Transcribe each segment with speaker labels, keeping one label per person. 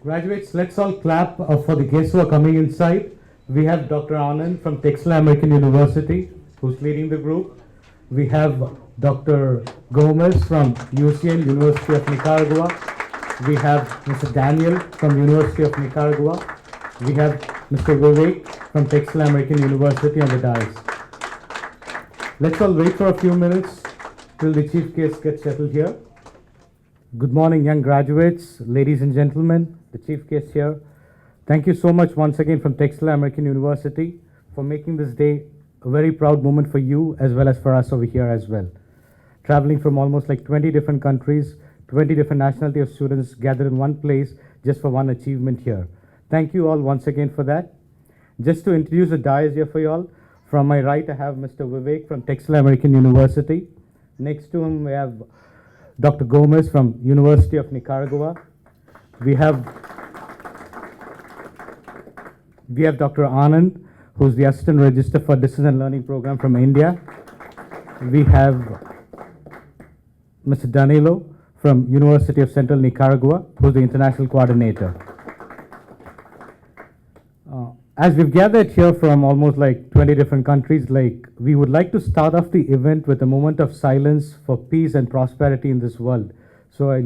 Speaker 1: Graduates, let's all clap for the guests who are coming inside. We have Dr. Anand from Texila American University, who's leading the group. We have Dr. Gomez from UCN, University of Nicaragua. We have Mr. Daniel from University of Nicaragua. We have Mr. Vivek from Texila American University on the dais. Let's all wait for a few minutes till the chief guest gets settled here. Good morning, young graduates, ladies and gentlemen, the chief guest here. Thank you so much once again from Texila American University for making this day a very proud moment for you as well as for us over here as well. Traveling from almost like 20 different countries, 20 different nationality of students gathered in one place just for one achievement here. Thank you all once again for that. Just to introduce the dais here for you all, from my right I have Mr. Vivek from Texila American University. Next to him we have Dr. Gomez from University of Nicaragua. We have Dr. Anand, who's the Assistant Register for Distance and Learning Program from India. We have Mr. Danilo from University of Central Nicaragua, who's the International Coordinator. As we've gathered here from almost like 20 different countries, we would like to start off the event with a moment of silence for peace and prosperity in this world. So I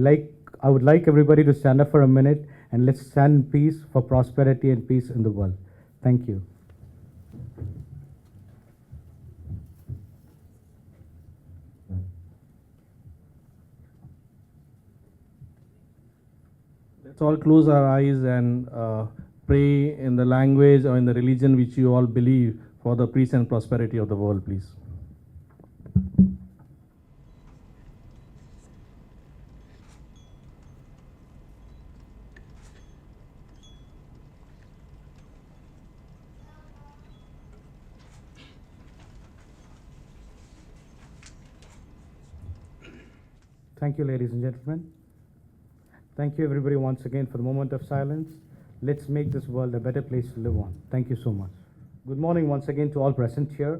Speaker 1: would like everybody to stand up for a minute and let's stand in peace for prosperity and peace in the world. Thank you.
Speaker 2: Let's all close our eyes and pray in the language or in the religion which you all believe for the peace and prosperity of the world, please.
Speaker 1: Thank you, ladies and gentlemen. Thank you, everybody, once again for the moment of silence. Let's make this world a better place to live on. Thank you so much. Good morning once again to all present here.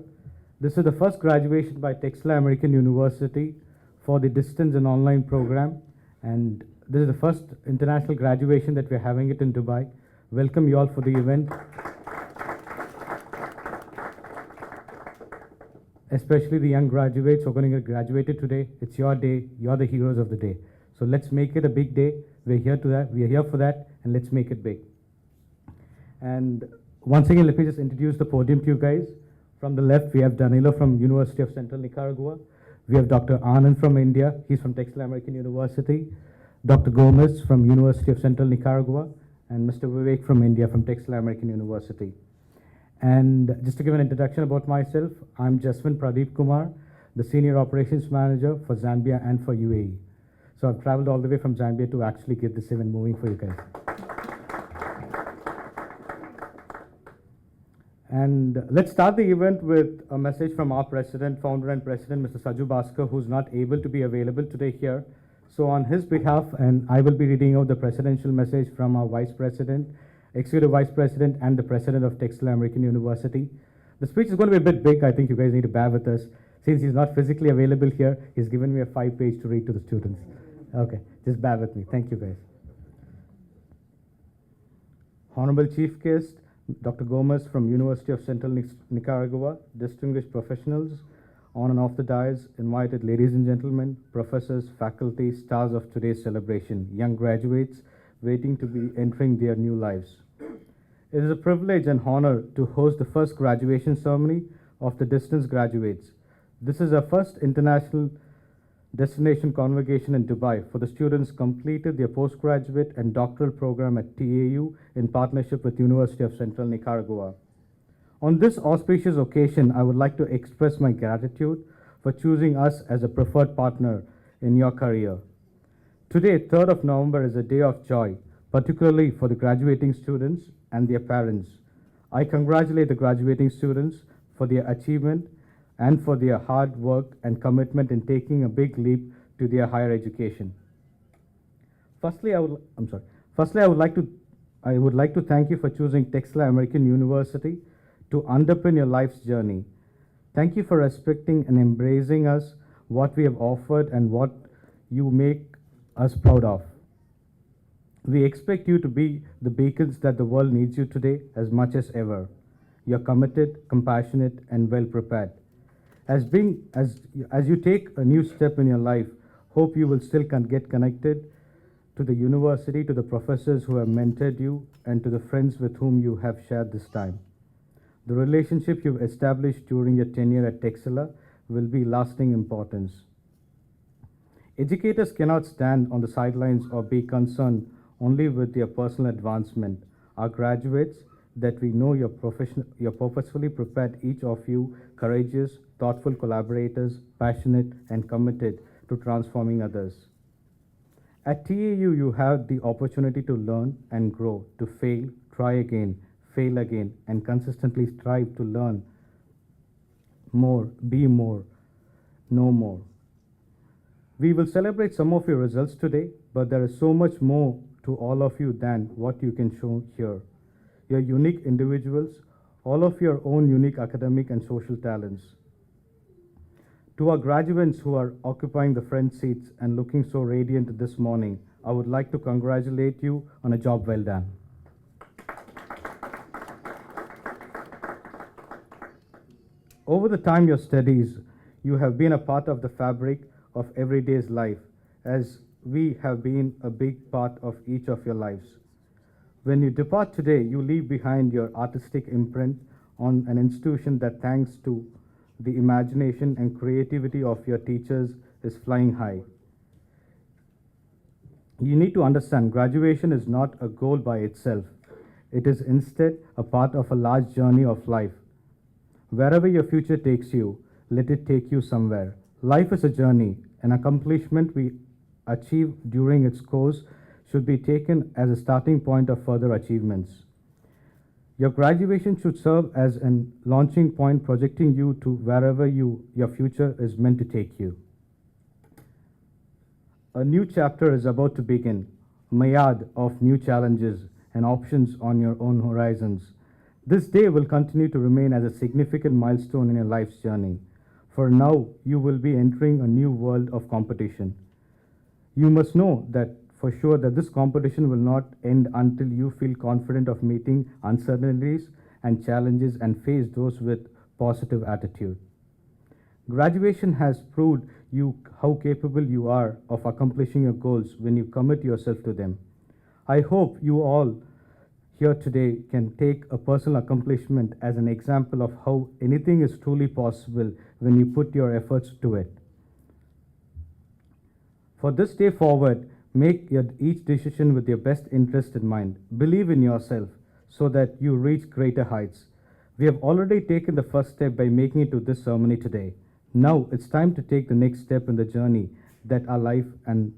Speaker 1: This is the first graduation by Texila American University for the distance and online program. And this is the first international graduation that we're having it in Dubai. Welcome you all for the event. Especially the young graduates who are going to get graduated today. It's your day. You're the heroes of the day. So let's make it a big day. We're here for that, and let's make it big. And once again, let me just introduce the podium to you guys. From the left, we have Danilo from University of Central Nicaragua. We have Dr. Anand from India. He's from Texila American University. Dr. Gomez from University of Central Nicaragua. And Mr. Vivek from India from Texila American University. And just to give an introduction about myself, I'm Jaswin Pradeep Kumar, the Senior Operations Manager for Zambia and for UAE. So I've traveled all the way from Zambia to actually get this event moving for you guys. And let's start the event with a message from our president, founder and president, Mr. Saju Bhaskar, who's not able to be available today here. So on his behalf, and I will be reading out the presidential message from our vice president, executive vice president, and the president of Texila American University. The speech is going to be a bit big. I think you guys need to bear with us. Since he's not physically available here, he's given me a 5-page to read to the students. Okay, just bear with me. Thank you, guys. Honorable Chief Guest, Dr. Gomez from University of Central Nicaragua, distinguished professionals, on and off the dais, invited ladies and gentlemen, professors, faculty, stars of today's celebration, young graduates waiting to be entering their new lives. It is a privilege and honor to host the first graduation ceremony of the distance graduates. This is our first international destination convocation in Dubai for the students completed their postgraduate and doctoral program at TAU in partnership with University of Central Nicaragua. On this auspicious occasion, I would like to express my gratitude for choosing us as a preferred partner in your career. Today, 3rd of November, is a day of joy, particularly for the graduating students and their parents. I congratulate the graduating students for their achievement and for their hard work and commitment in taking a big leap to their higher education. Firstly, I would like to thank you for choosing Texila American University to underpin your life's journey. Thank you for respecting and embracing us, what we have offered, and what you make us proud of. We expect you to be the beacons that the world needs you today as much as ever. You're committed, compassionate, and well prepared. As you take a new step in your life, hope you will still get connected to the university, to the professors who have mentored you, and to the friends with whom you have shared this time. The relationship you've established during your tenure at Texila will be lasting importance. Educators cannot stand on the sidelines or be concerned only with their personal advancement. Our graduates, that we know you're purposefully prepared, each of you courageous, thoughtful collaborators, passionate and committed to transforming others. At TAU, you have the opportunity to learn and grow, to fail, try again, fail again, and consistently strive to learn more, be more, know more. We will celebrate some of your results today, but there is so much more to all of you than what you can show here. You're unique individuals, all of your own unique academic and social talents. To our graduates who are occupying the front seats and looking so radiant this morning, I would like to congratulate you on a job well done. Over the time your studies, you have been a part of the fabric of everyday's life, as we have been a big part of each of your lives. When you depart today, you leave behind your artistic imprint on an institution that, thanks to the imagination and creativity of your teachers, is flying high. You need to understand graduation is not a goal by itself. It is instead a part of a large journey of life. Wherever your future takes you, let it take you somewhere. Life is a journey. An accomplishment we achieve during its course should be taken as a starting point of further achievements. Your graduation should serve as a launching point, projecting you to wherever your future is meant to take you. A new chapter is about to begin, a myriad of new challenges and options on your own horizons. This day will continue to remain as a significant milestone in your life's journey. For now, you will be entering a new world of competition. You must know that for sure that this competition will not end until you feel confident of meeting uncertainties and challenges and face those with positive attitude. Graduation has proved you how capable you are of accomplishing your goals when you commit yourself to them. I hope you all here today can take a personal accomplishment as an example of how anything is truly possible when you put your efforts to it. For this day forward, make each decision with your best interest in mind. Believe in yourself so that you reach greater heights. We have already taken the first step by making it to this ceremony today. Now it's time to take the next step in the journey that our life and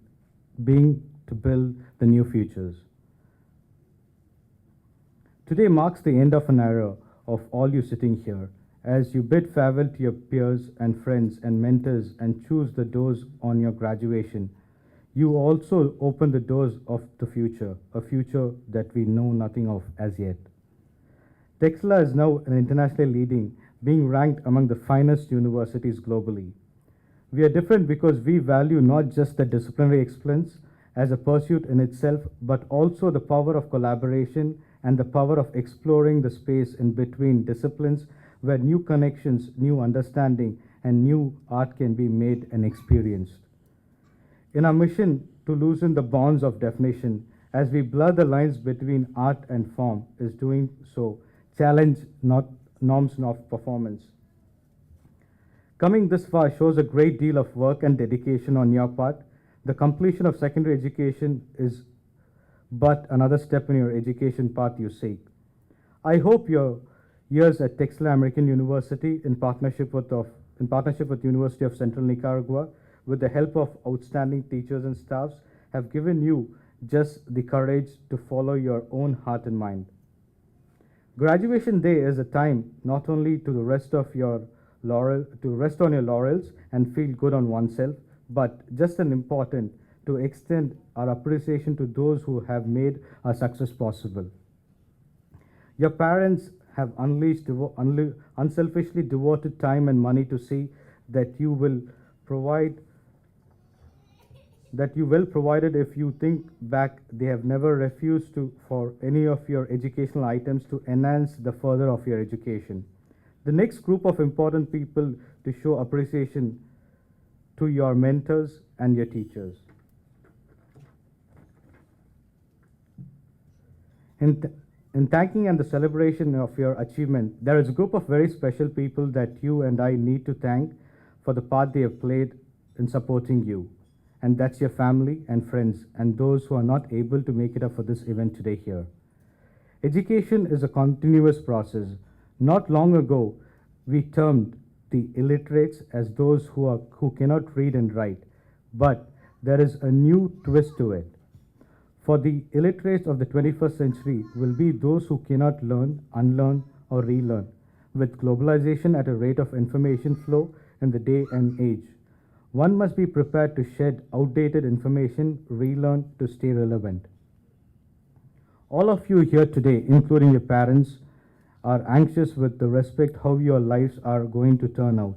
Speaker 1: being to build the new futures. Today marks the end of an era of all you sitting here, as you bid farewell to your peers and friends and mentors and choose the doors on your graduation. You also open the doors of the future, a future that we know nothing of as yet. Texila is now an internationally leading, being ranked among the finest universities globally. We are different because we value not just the disciplinary excellence as a pursuit in itself, but also the power of collaboration and the power of exploring the space in between disciplines where new connections, new understanding, and new art can be made and experienced. In our mission to loosen the bonds of definition, as we blur the lines between art and form, is doing so, challenge not norms of performance. Coming this far shows a great deal of work and dedication on your part. The completion of secondary education is but another step in your education path you seek. I hope your years at Texila American University in partnership with University of Central Nicaragua, with the help of outstanding teachers and staffs, have given you just the courage to follow your own heart and mind. Graduation day is a time not only to rest on your laurels and feel good on oneself, but just as important, to extend our appreciation to those who have made our success possible. Your parents have unselfishly devoted time and money to see that you will provide that you well provided. If you think back, they have never refused to for any of your educational items to enhance the further of your education. The next group of important people to show appreciation to your mentors and your teachers. In thanking and the celebration of your achievement, there is a group of very special people that you and I need to thank for the part they have played in supporting you. And that's your family and friends and those who are not able to make it up for this event today here. Education is a continuous process. Not long ago, we termed the illiterates as those who cannot read and write, but there is a new twist to it. For the illiterates of the 21st century will be those who cannot learn, unlearn, or relearn. With globalization at a rate of information flow in the day and age, one must be prepared to shed outdated information, relearn to stay relevant. All of you here today, including your parents, are anxious with the respect how your lives are going to turn out.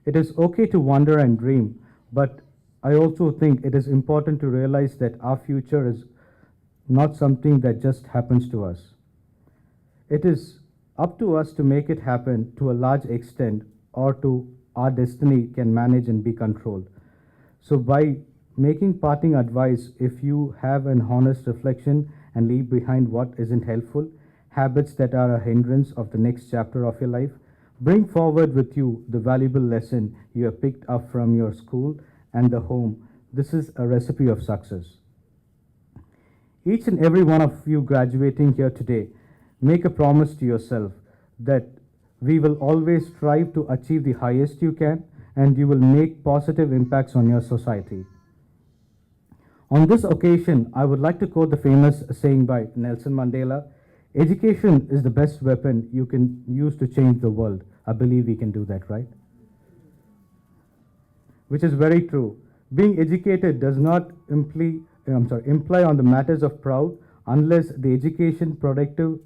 Speaker 1: It is okay to wonder and dream, but I also think it is important to realize that our future is not something that just happens to us. It is up to us to make it happen to a large extent, or to our destiny can manage and be controlled. So by making parting advice, if you have an honest reflection and leave behind what isn't helpful, habits that are a hindrance of the next chapter of your life, bring forward with you the valuable lesson you have picked up from your school and the home. This is a recipe of success. Each and every one of you graduating here today, make a promise to yourself that we will always strive to achieve the highest you can, and you will make positive impacts on your society. On this occasion, I would like to quote the famous saying by Nelson Mandela: education is the best weapon you can use to change the world. I believe we can do that, right? Which is very true. Being educated does not imply on the matters of proud unless the education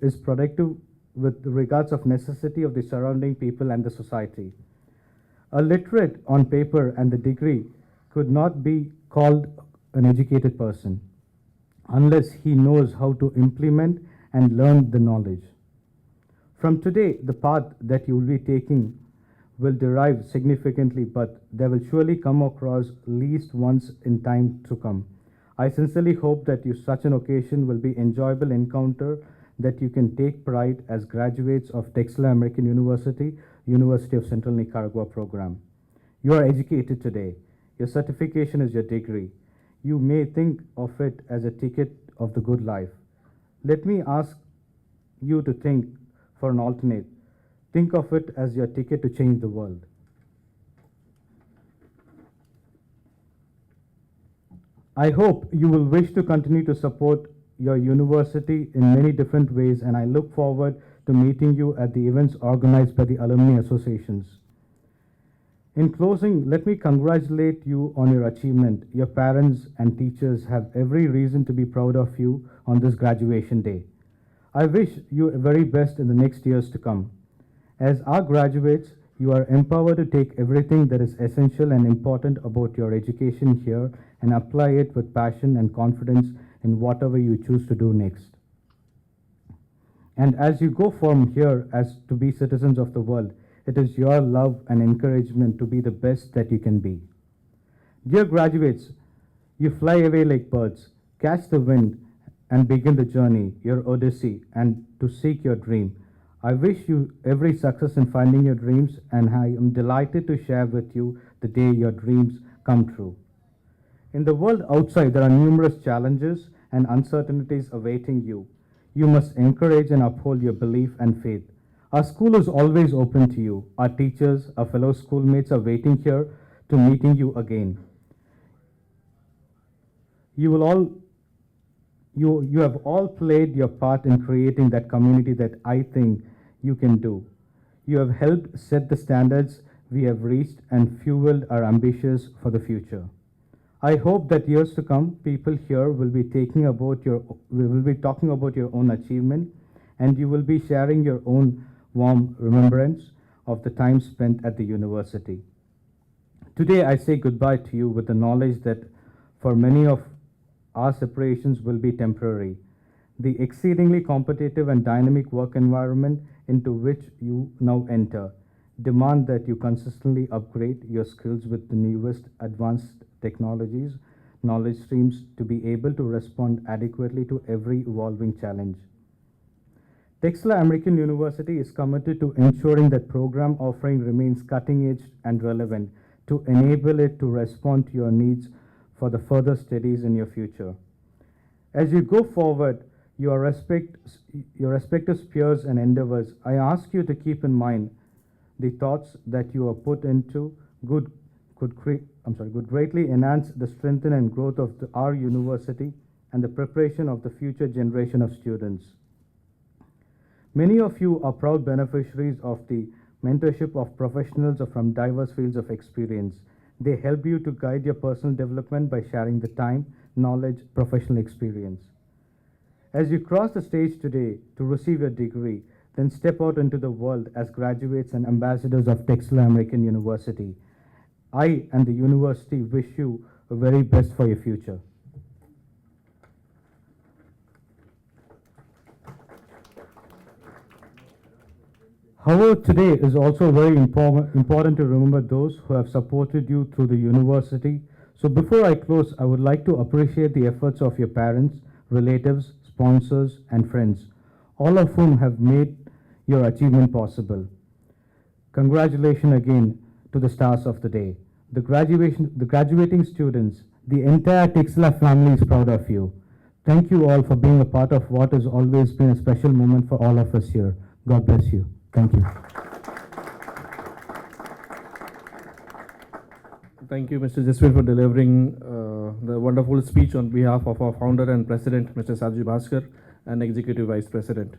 Speaker 1: is productive with regards of necessity of the surrounding people and the society. A literate on paper and the degree could not be called an educated person unless he knows how to implement and learn the knowledge. From today, the path that you will be taking will derive significantly, but they will surely come across least once in time to come. I sincerely hope that such an occasion will be enjoyable encounter that you can take pride as graduates of Texila American University, University of Central Nicaragua program. You are educated today. Your certification is your degree. You may think of it as a ticket of the good life. Let me ask you to think for an alternate. Think of it as your ticket to change the world. I hope you will wish to continue to support your university in many different ways, and I look forward to meeting you at the events organized by the alumni associations. In closing, let me congratulate you on your achievement. Your parents and teachers have every reason to be proud of you on this graduation day. I wish you the very best in the next years to come. As our graduates, you are empowered to take everything that is essential and important about your education here and apply it with passion and confidence in whatever you choose to do next. And as you go from here as to be citizens of the world, it is your love and encouragement to be the best that you can be. Dear graduates, you fly away like birds, catch the wind, and begin the journey, your odyssey, and to seek your dream. I wish you every success in finding your dreams, and I am delighted to share with you the day your dreams come true. In the world outside, there are numerous challenges and uncertainties awaiting you. You must encourage and uphold your belief and faith. Our school is always open to you. Our teachers, our fellow schoolmates are waiting here to meeting you again. You have all played your part in creating that community that I think you can do. You have helped set the standards we have reached and fueled our ambitions for the future. I hope that years to come, people here will be talking about your own achievement, and you will be sharing your own warm remembrance of the time spent at the university. Today, I say goodbye to you with the knowledge that for many of our separations will be temporary. The exceedingly competitive and dynamic work environment into which you now enter demand that you consistently upgrade your skills with the newest advanced technologies, knowledge streams to be able to respond adequately to every evolving challenge. Texila American University is committed to ensuring that program offering remains cutting edge and relevant to enable it to respond to your needs for the further studies in your future. As you go forward, your respective peers and endeavors, I ask you to keep in mind the thoughts that you are put into could greatly enhance the strength and growth of our university and the preparation of the future generation of students. Many of you are proud beneficiaries of the mentorship of professionals from diverse fields of experience. They help you to guide your personal development by sharing the time, knowledge, professional experience. As you cross the stage today to receive your degree, then step out into the world as graduates and ambassadors of Texila American University. I and the university wish you the very best for your future. However, today is also very important to remember those who have supported you through the university. So before I close, I would like to appreciate the efforts of your parents, relatives, sponsors, and friends, all of whom have made your achievement possible. Congratulations again to the stars of the day. The graduating students, the entire Texila family is proud of you. Thank you all for being a part of what has always been a special moment for all of us here. God bless you. Thank you.
Speaker 2: Thank you, Mr. Jaswin, for delivering the wonderful speech on behalf of our founder and president, Mr. Saju Bhaskar, and executive vice president.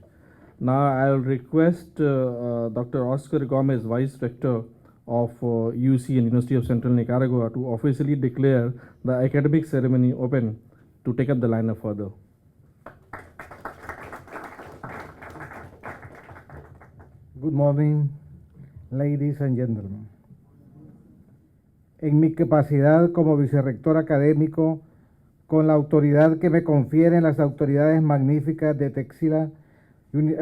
Speaker 2: Now I will request Dr. Oscar Gomez, vice rector of UC and University of Central Nicaragua, to officially declare the academic ceremony open to take up the lineup further.
Speaker 3: Good morning, ladies and gentlemen. En mi capacidad como vicerrector académico, con la autoridad que me confieren las autoridades magníficas de Texila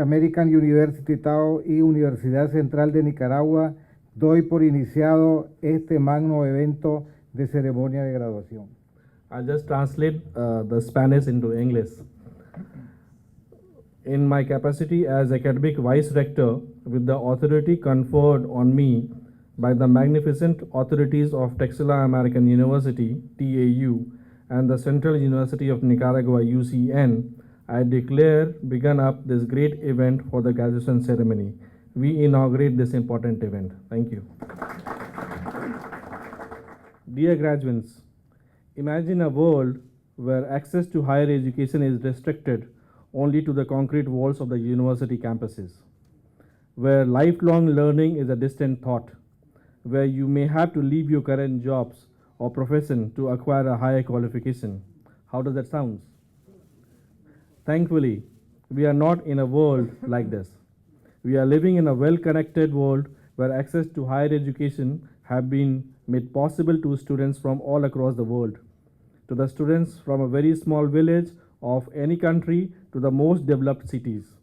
Speaker 3: American University Tao y Universidad Central de Nicaragua, doy por iniciado este magno evento de ceremonia de graduación.
Speaker 2: I'll just translate the Spanish into English. In my capacity as academic vice rector, with the authority conferred on me by the magnificent authorities of Texila American University, TAU, and the Central University of Nicaragua, UCN, I declare begun up this great event for the graduation ceremony. We inaugurate this important event. Thank you. Dear graduates, imagine a world where access to higher education is restricted only to the concrete walls of the university campuses, where lifelong learning is a distant thought, where you may have to leave your current jobs or profession to acquire a higher qualification. How does that sound? Thankfully, we are not in a world like this. We are living in a well-connected world where access to higher education have been made possible to students from all across the world, to the students from a very small village of any country to the most developed cities.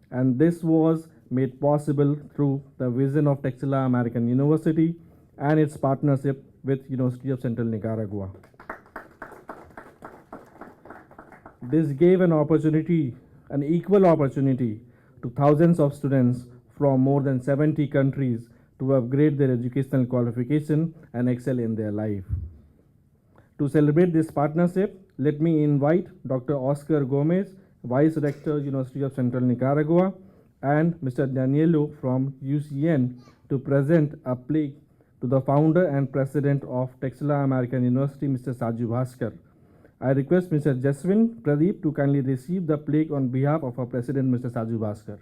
Speaker 2: And this was made possible through the vision of Texila American University and its partnership with University of Central Nicaragua. This gave an opportunity, an equal opportunity, to thousands of students from more than 70 countries to upgrade their educational qualification and excel in their life. To celebrate this partnership, let me invite Dr. Oscar Gomez, Vice Rector, University of Central Nicaragua, and Mr. Danielo from UCN to present a plaque to the founder and president of Texila American University, Mr. Saju Bhaskar. I request Mr. Jaswin Pradeep to kindly receive the plaque on behalf of our president, Mr. Saju Bhaskar.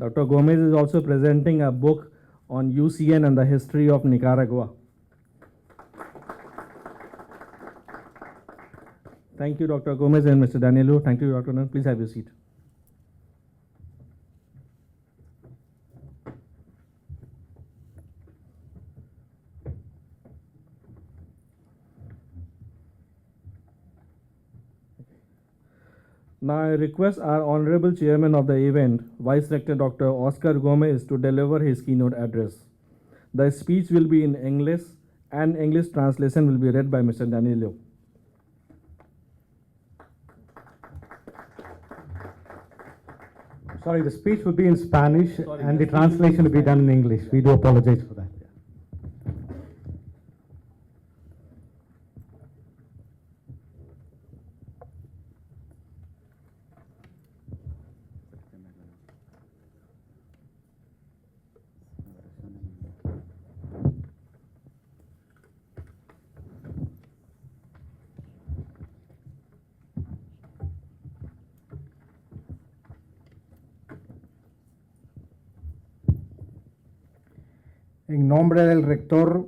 Speaker 2: Dr. Gomez is also presenting a book on UCN and the history of Nicaragua. Thank you, Dr. Gomez and Mr. Danilo. Thank you, Dr. Nan. Please have your seat. Now I request our Honorable Chairman of the event, Vice Rector Dr. Oscar Gomez, to deliver his keynote address. The speech will be in English and English translation will be read by Mr. Danilo.
Speaker 1: Sorry, the speech will be in Spanish and the translation will be done in English. We do apologize for that.
Speaker 3: En nombre del rector,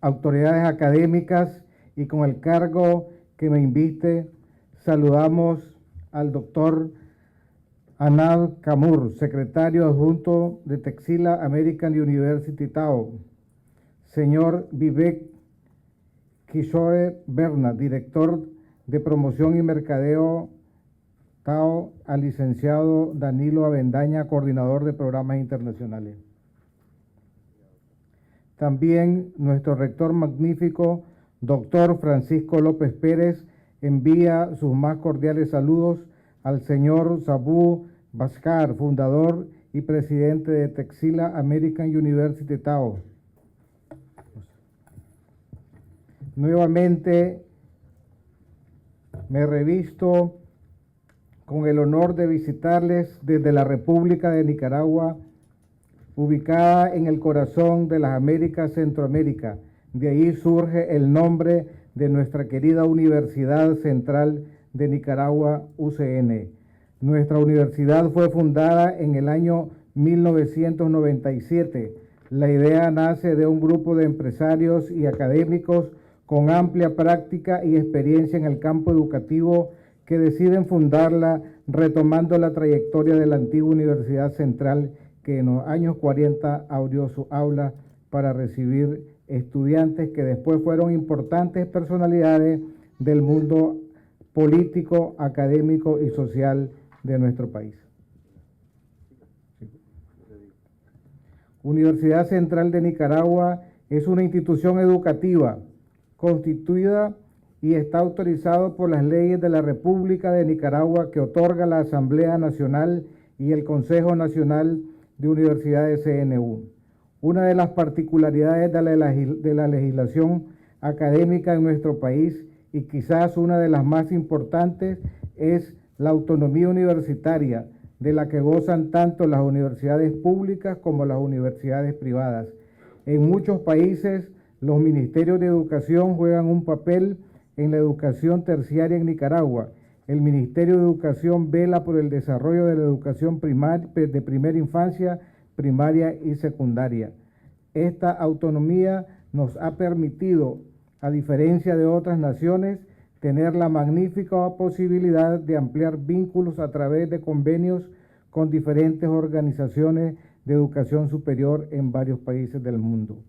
Speaker 3: autoridades académicas y con el cargo que me invite, saludamos al doctor Anal Kamur, secretario adjunto de Texila American University Tao, señor Vivek Kishore Berna, director de promoción y mercadeo Tao, al licenciado Danilo Avendaña, coordinador de programas internacionales. También nuestro rector magnífico, doctor Francisco López Pérez, envía sus más cordiales saludos al señor Sabu Bhaskar, fundador y presidente de Texila American University Tao. Nuevamente me revisto con el honor de visitarles desde la República de Nicaragua, ubicada en el corazón de las Américas, Centroamérica. De ahí surge el nombre de nuestra querida Universidad Central de Nicaragua, UCN. Nuestra universidad fue fundada en el año 1997. La idea nace de un grupo de empresarios y académicos con amplia práctica y experiencia en el campo educativo que deciden fundarla retomando la trayectoria de la antigua Universidad Central, que en los años 40 abrió su aula para recibir estudiantes que después fueron importantes personalidades del mundo político, académico y social de nuestro país. Universidad Central de Nicaragua es una institución educativa constituida y está autorizado por las leyes de la República de Nicaragua que otorga la Asamblea Nacional y el Consejo Nacional de Universidades CNU. Una de las particularidades de la legislación académica en nuestro país, y quizás una de las más importantes, es la autonomía universitaria, de la que gozan tanto las universidades públicas como las universidades privadas. En muchos países, los ministerios de educación juegan un papel en la educación terciaria en Nicaragua. El Ministerio de Educación vela por el desarrollo de la educación de primera infancia, primaria y secundaria. Esta autonomía nos ha permitido, a diferencia de otras naciones, tener la magnífica posibilidad de ampliar vínculos a través de convenios con diferentes organizaciones de educación superior en varios países del mundo.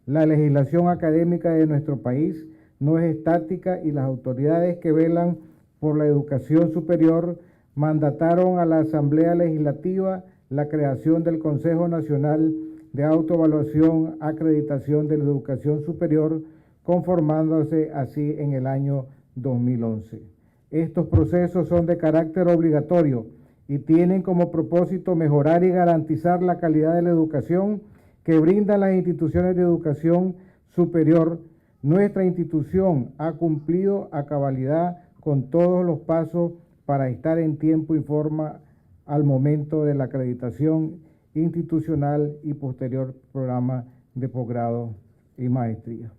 Speaker 3: La legislación académica de nuestro país no es estática y las autoridades que velan por la educación superior mandataron a la Asamblea Legislativa la creación del Consejo Nacional de Autoevaluación, Acreditación de la Educación Superior, conformándose así en el año 2011. Estos procesos son de carácter obligatorio y tienen como propósito mejorar y garantizar la calidad de la educación que brindan las instituciones de educación superior. Nuestra institución ha cumplido a cabalidad con todos los pasos para estar en tiempo y forma al momento de la acreditación institucional y posterior programa de posgrado y maestría.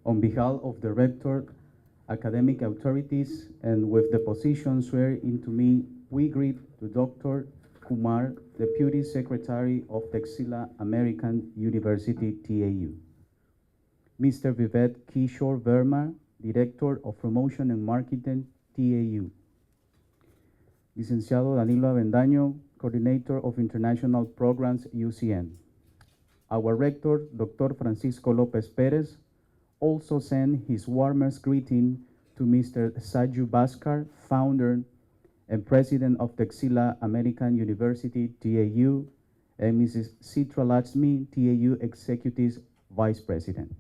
Speaker 4: On behalf of the rector, academic authorities, and with the position swear into me we greet to Dr. Kumar, Deputy Secretary of Texila American University, TAU. Mr. Vivet Kishore Verma, Director of Promotion and Marketing, TAU. Licenciado Danilo Avendaño, Coordinator of International Programs, UCN. Our Rector, Dr. Francisco Lopez Perez, also sent his warmest greeting to Mr. Saju Bhaskar, founder and president of Texila American University, TAU, and Mrs. Citra Lakshmi, TAU Executive Vice President.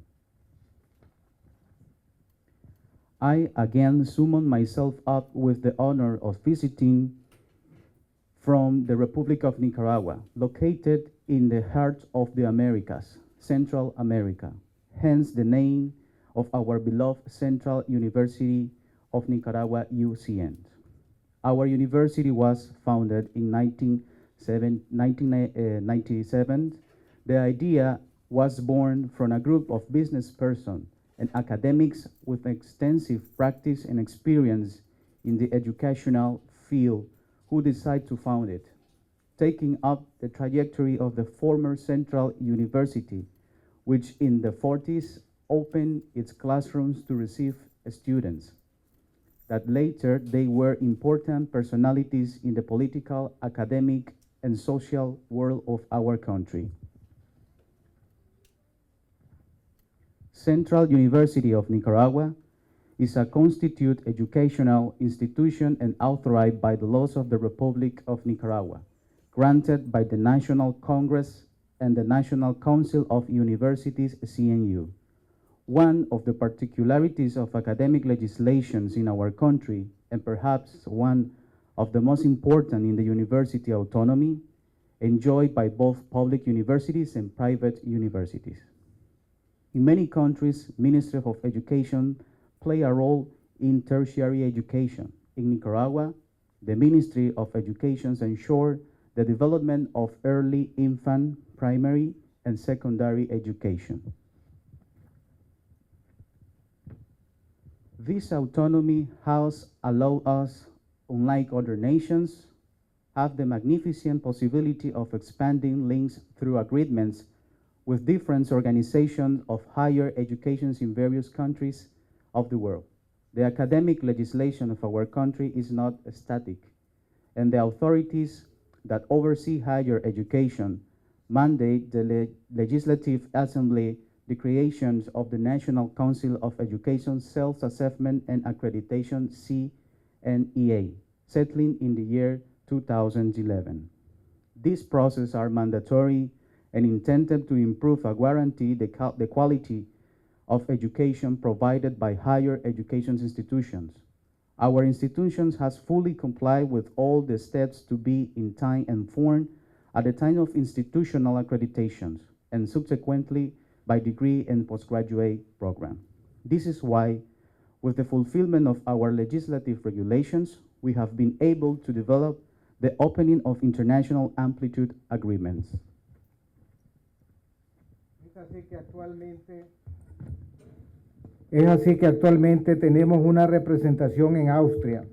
Speaker 4: I again summon myself up with the honor of visiting from the Republic of Nicaragua, located in the heart of the Americas, Central America, hence the name of our beloved Central University of Nicaragua, UCN. Our university was founded in 1997. The idea was born from a group of business persons and academics with extensive practice and experience in the educational field who decided to found it, taking up the trajectory of the former Central University, which in the 40s opened its classrooms to receive students. That later they were important personalities in the political, academic, and social world of our country. Central University of Nicaragua is a constituted educational institution and authorized by the laws of the Republic of Nicaragua, granted by the National Congress and the National Council of Universities, CNU. One of the particularities of academic legislations in our country, and perhaps one of the most important in the university autonomy, enjoyed by both public universities and private universities. In many countries, Ministry of Education play a role in tertiary education. In Nicaragua, the Ministry of Education ensures the development of early infant, primary, and secondary education. This autonomy has allowed us, unlike other nations, have the magnificent possibility of expanding links through agreements with different organizations of higher education in various countries of the world. The academic legislation of our country is not static, and the authorities that oversee higher education mandate the Legislative Assembly the creation of the National Council of Education Self-Assessment and Accreditation, CNEA, settling in the year 2011. These processes are mandatory and intended to improve and guarantee the quality of education provided by higher education institutions. Our institutions has fully complied with all the steps to be in time and form at the time of institutional accreditations and subsequently by degree and postgraduate program. This is why, with the fulfillment of our legislative regulations, we have been able to develop the opening of international amplitude agreements.
Speaker 3: Es así que actualmente tenemos una representación en Austria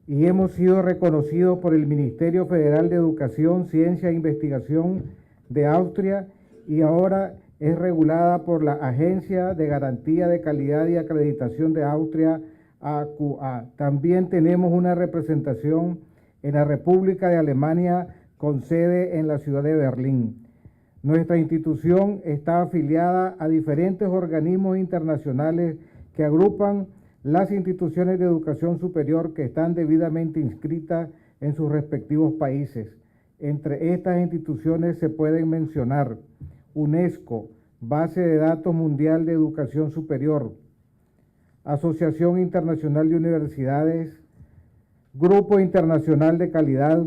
Speaker 3: y hemos sido reconocidos por el Ministerio Federal de Educación, Ciencia e Investigación de Austria y ahora es regulada por la Agencia de Garantía de Calidad y Acreditación de Austria, AQA. También tenemos una representación en la República de Alemania con sede en la ciudad de Berlín. Nuestra institución está afiliada a diferentes organismos internacionales que agrupan las instituciones de educación superior que están debidamente inscritas en sus respectivos países. Entre estas instituciones se pueden mencionar UNESCO, Base de Datos Mundial de Educación Superior, Asociación Internacional de Universidades, Grupo Internacional de Calidad,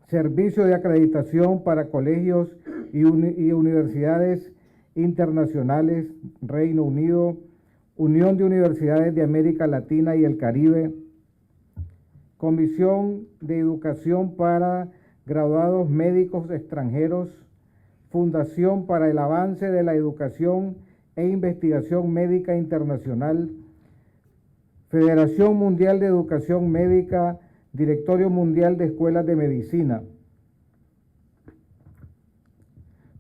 Speaker 3: Servicio de Acreditación para Colegios y Universidades Internacionales, Reino Unido, Unión de Universidades de América Latina y el Caribe, Comisión de Educación para Graduados Médicos Extranjeros, Fundación para el Avance de la Educación e Investigación Médica Internacional, Federación Mundial de Educación Médica, Directorio Mundial de Escuelas de Medicina.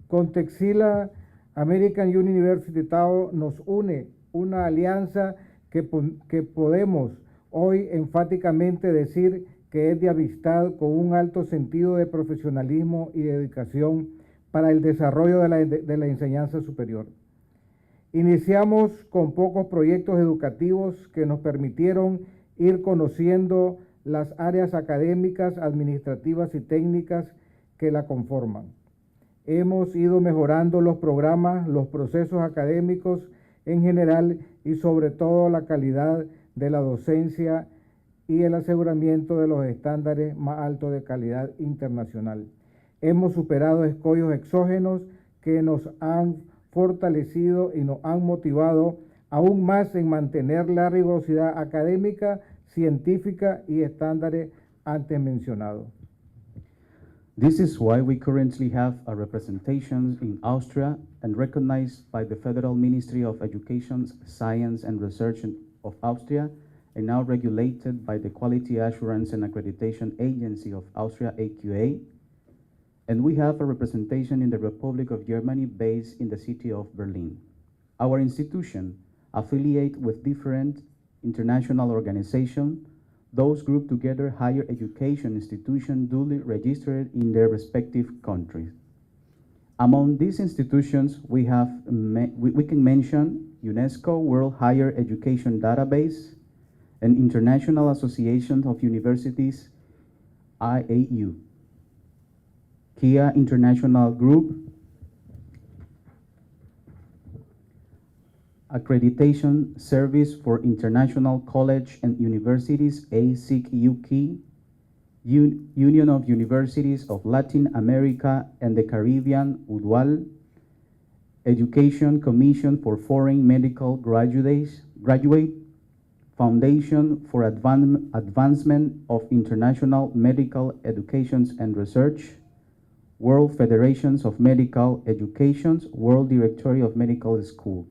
Speaker 3: Con Texila, American University Tao nos une una alianza que podemos hoy enfáticamente decir que es de amistad con un alto sentido de profesionalismo y dedicación para el desarrollo de la enseñanza superior. Iniciamos con pocos proyectos educativos que nos permitieron ir conociendo las áreas académicas, administrativas y técnicas que la conforman. Hemos ido mejorando los programas, los procesos académicos en general y sobre todo la calidad de la docencia y el aseguramiento de los estándares más altos de calidad internacional. Hemos superado escollos exógenos que nos han fortalecido y nos han motivado aún más en mantener la rigurosidad académica, científica y estándares antes mencionados.
Speaker 4: This is why we currently have a representation in Austria and recognized by the Federal Ministry of Education, Science and Research of Austria, and now regulated by the Quality Assurance and Accreditation Agency of Austria, AQA. And we have a representation in the Republic of Germany based in the city of Berlin. Our institution affiliate with different international organizations. Those grouped together higher education institutions duly registered in their respective countries. Among these institutions, we can mention UNESCO World Higher Education Database and International Association of Universities, IAU, KIA International Group, Accreditation Service for International College and Universities, ASIC-UK, Union of Universities of Latin America and the Caribbean, UDUAL, Education Commission for Foreign Medical Graduate, Foundation for Advancement of International Medical Education and Research, World Federations of Medical Education, World Directory of Medical Schools.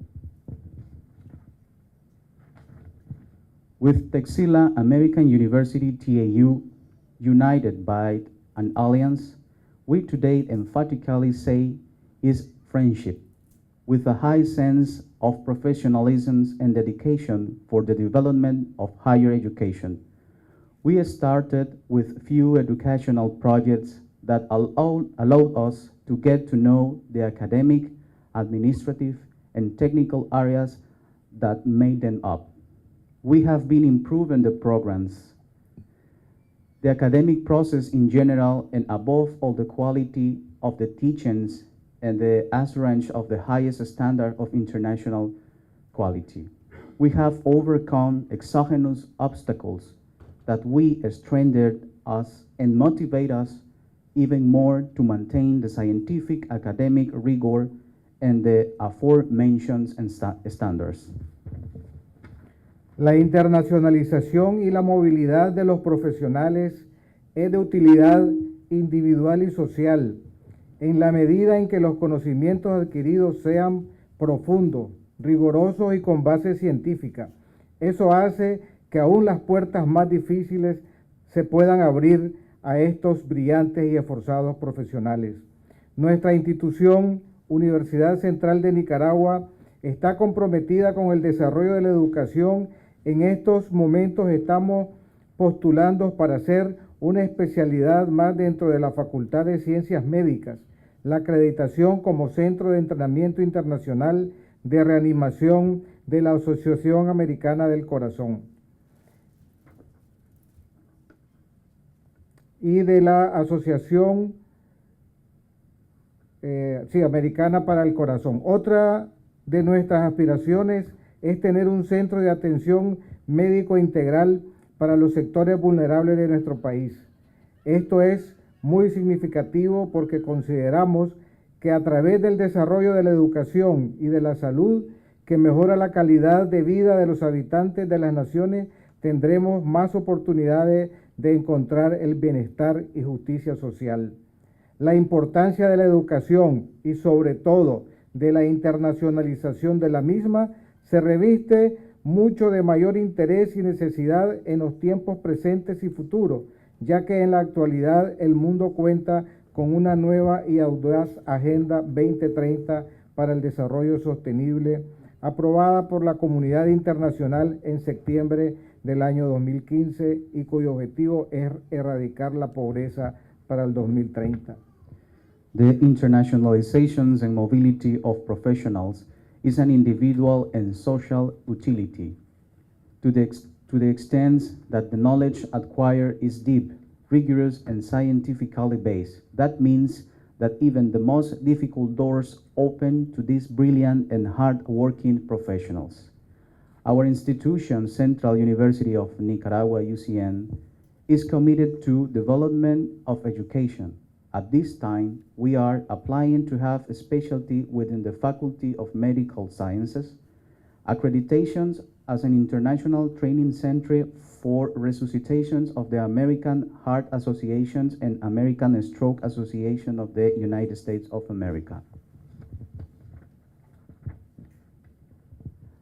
Speaker 4: With Texila, American University TAU, united by an alliance, we today emphatically say is friendship, with a high sense of professionalism and dedication for the development of higher education. We started with few educational projects that allowed us to get to know the academic, administrative, and technical areas that made them up. We have been improving the programs, the academic process in general, and above all the quality of the teachings and the assurance of the highest standard of international quality. We have overcome exogenous obstacles that we strengthened us and motivate us even more to maintain the scientific academic rigor and the aforementioned standards.
Speaker 3: La internacionalización y la movilidad de los profesionales es de utilidad individual y social, en la medida en que los conocimientos adquiridos sean profundos, rigurosos y con base científica. Eso hace que aún las puertas más difíciles se puedan abrir a estos brillantes y esforzados profesionales. Nuestra institución, Universidad Central de Nicaragua, está comprometida con el desarrollo de la educación. En estos momentos estamos postulando para hacer una especialidad más dentro de la Facultad de Ciencias Médicas, la acreditación como Centro de Entrenamiento Internacional de Reanimación de la Asociación Americana del Corazón y de la Asociación Americana para el Corazón. Otra de nuestras aspiraciones es tener un centro de atención médico integral para los sectores vulnerables de nuestro país. Esto es muy significativo porque consideramos que a través del desarrollo de la educación y de la salud, que mejora la calidad de vida de los habitantes de las naciones, tendremos más oportunidades de encontrar el bienestar y justicia social. La importancia de la educación y sobre todo de la internacionalización de la misma se reviste mucho de mayor interés y necesidad en los tiempos presentes y futuros, ya que en la actualidad el mundo cuenta con una nueva y audaz Agenda 2030 para el Desarrollo Sostenible, aprobada por la comunidad internacional en septiembre del año 2015 y cuyo objetivo es erradicar la pobreza para el 2030.
Speaker 4: The internationalizations and mobility of professionals is an individual and social utility. To the extent that the knowledge acquired is deep, rigorous, and scientifically based, that means that even the most difficult doors open to these brilliant and hard-working professionals. Our institution, Central University of Nicaragua, UCN, is committed to development of education. At this time, we are applying to have a specialty within the Faculty of Medical Sciences, accreditations as an international training center for resuscitations of the American Heart Associations and American Stroke Association of the United States of America.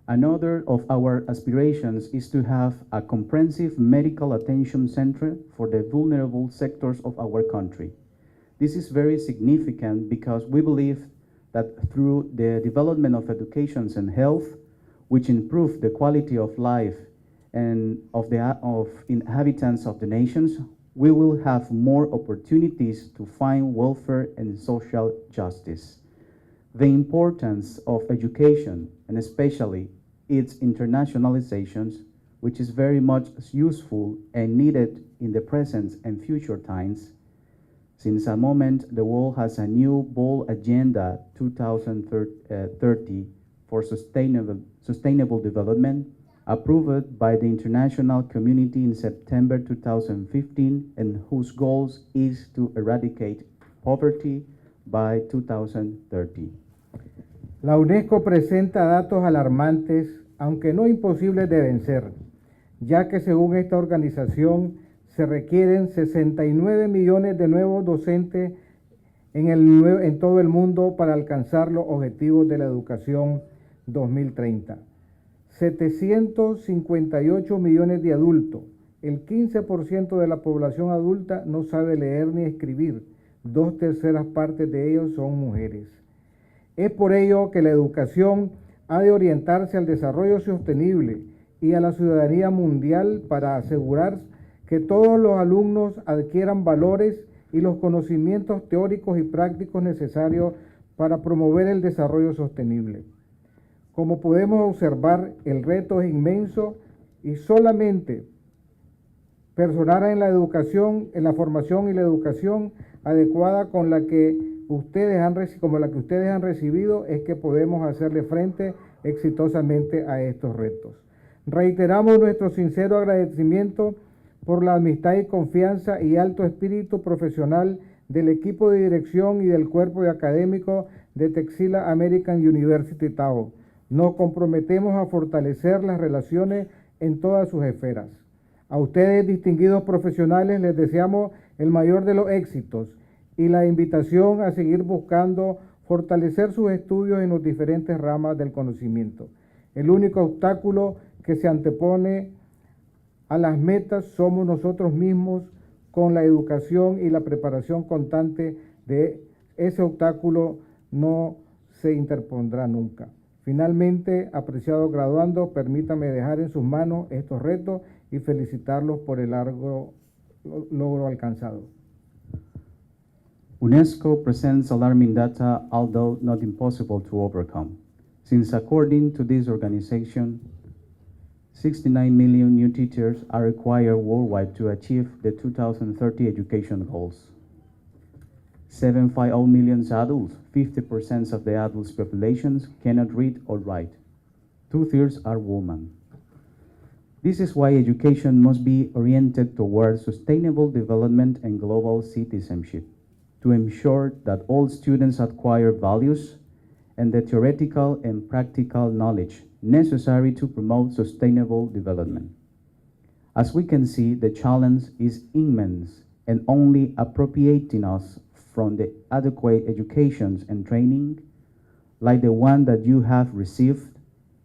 Speaker 4: Another of our aspirations is to have a comprehensive medical attention center for the vulnerable sectors of our country. This is very significant because we believe that through the development of education and health, which improve the quality of life and of inhabitants of the nations, we will have more opportunities to find welfare and social justice. The importance of education, and especially its internationalizations, which is very much useful and needed in the present and future times. Since a moment, the world has a new bold agenda 2030 for sustainable development, approved by the international community in September 2015, and whose goals is to eradicate poverty by 2030.
Speaker 3: La UNESCO presenta datos alarmantes, aunque no imposibles de vencer, ya que según esta organización se requieren 69 millones de nuevos docentes en todo el mundo para alcanzar los objetivos de la educación 2030. 758 millones de adultos, el 15% de la población adulta no sabe leer ni escribir, 2/3 partes de ellos son mujeres. Es por ello que la educación ha de orientarse al desarrollo sostenible y a la ciudadanía mundial para asegurar que todos los alumnos adquieran valores y los conocimientos teóricos y prácticos necesarios para promover el desarrollo sostenible. Como podemos observar, el reto es inmenso y solamente personal en la educación, en la formación y la educación adecuada como la que ustedes han recibido es que podemos hacerle frente exitosamente a estos retos. Reiteramos nuestro sincero agradecimiento por la amistad y confianza y alto espíritu profesional del equipo de dirección y del cuerpo de académicos de Texila American University Tao. Nos comprometemos a fortalecer las relaciones en todas sus esferas. A ustedes, distinguidos profesionales, les deseamos el mayor de los éxitos y la invitación a seguir buscando fortalecer sus estudios en las diferentes ramas del conocimiento. El único obstáculo que se antepone a las metas somos nosotros mismos. Con la educación y la preparación constante de ese obstáculo no se interpondrá nunca. Finalmente, apreciados graduandos, permítanme dejar en sus manos estos retos y felicitarlos por el largo logro alcanzado.
Speaker 4: UNESCO presents alarming data, although not impossible to overcome, since according to this organization, 69 million new teachers are required worldwide to achieve the 2030 education goals. 750 million adults, 50% of the adults' populations, cannot read or write. 2/3 are women. This is why education must be oriented towards sustainable development and global citizenship, to ensure that all students acquire values and the theoretical and practical knowledge necessary to promote sustainable development. As we can see, the challenge is immense, and only appropriating us from the adequate education and training, like the one that you have received,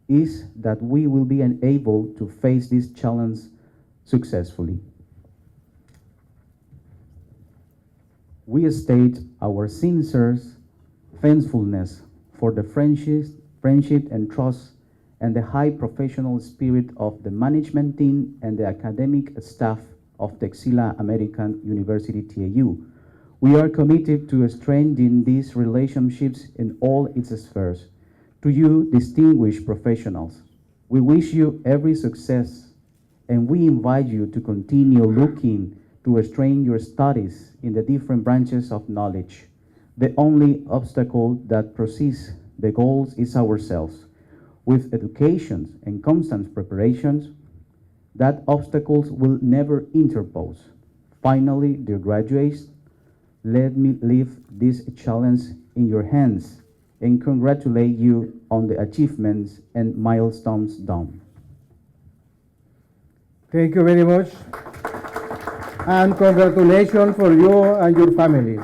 Speaker 4: is that we will be able to face this challenge successfully. We state our sincere thankfulness for the friendship and trust and the high professional spirit of the management team and the academic staff of Texila American University TAU. We are committed to strengthening these relationships in all its spheres. To you, distinguished professionals, we wish you every success and we invite you to continue looking to strengthen your studies in the different branches of knowledge. The only obstacle that precedes the goals is ourselves. With education and constant preparations, that obstacles will never interpose. Finally, dear graduates, let me leave this challenge in your hands and congratulate you on the achievements and milestones done.
Speaker 3: Thank you very much. And congratulations for you and your family.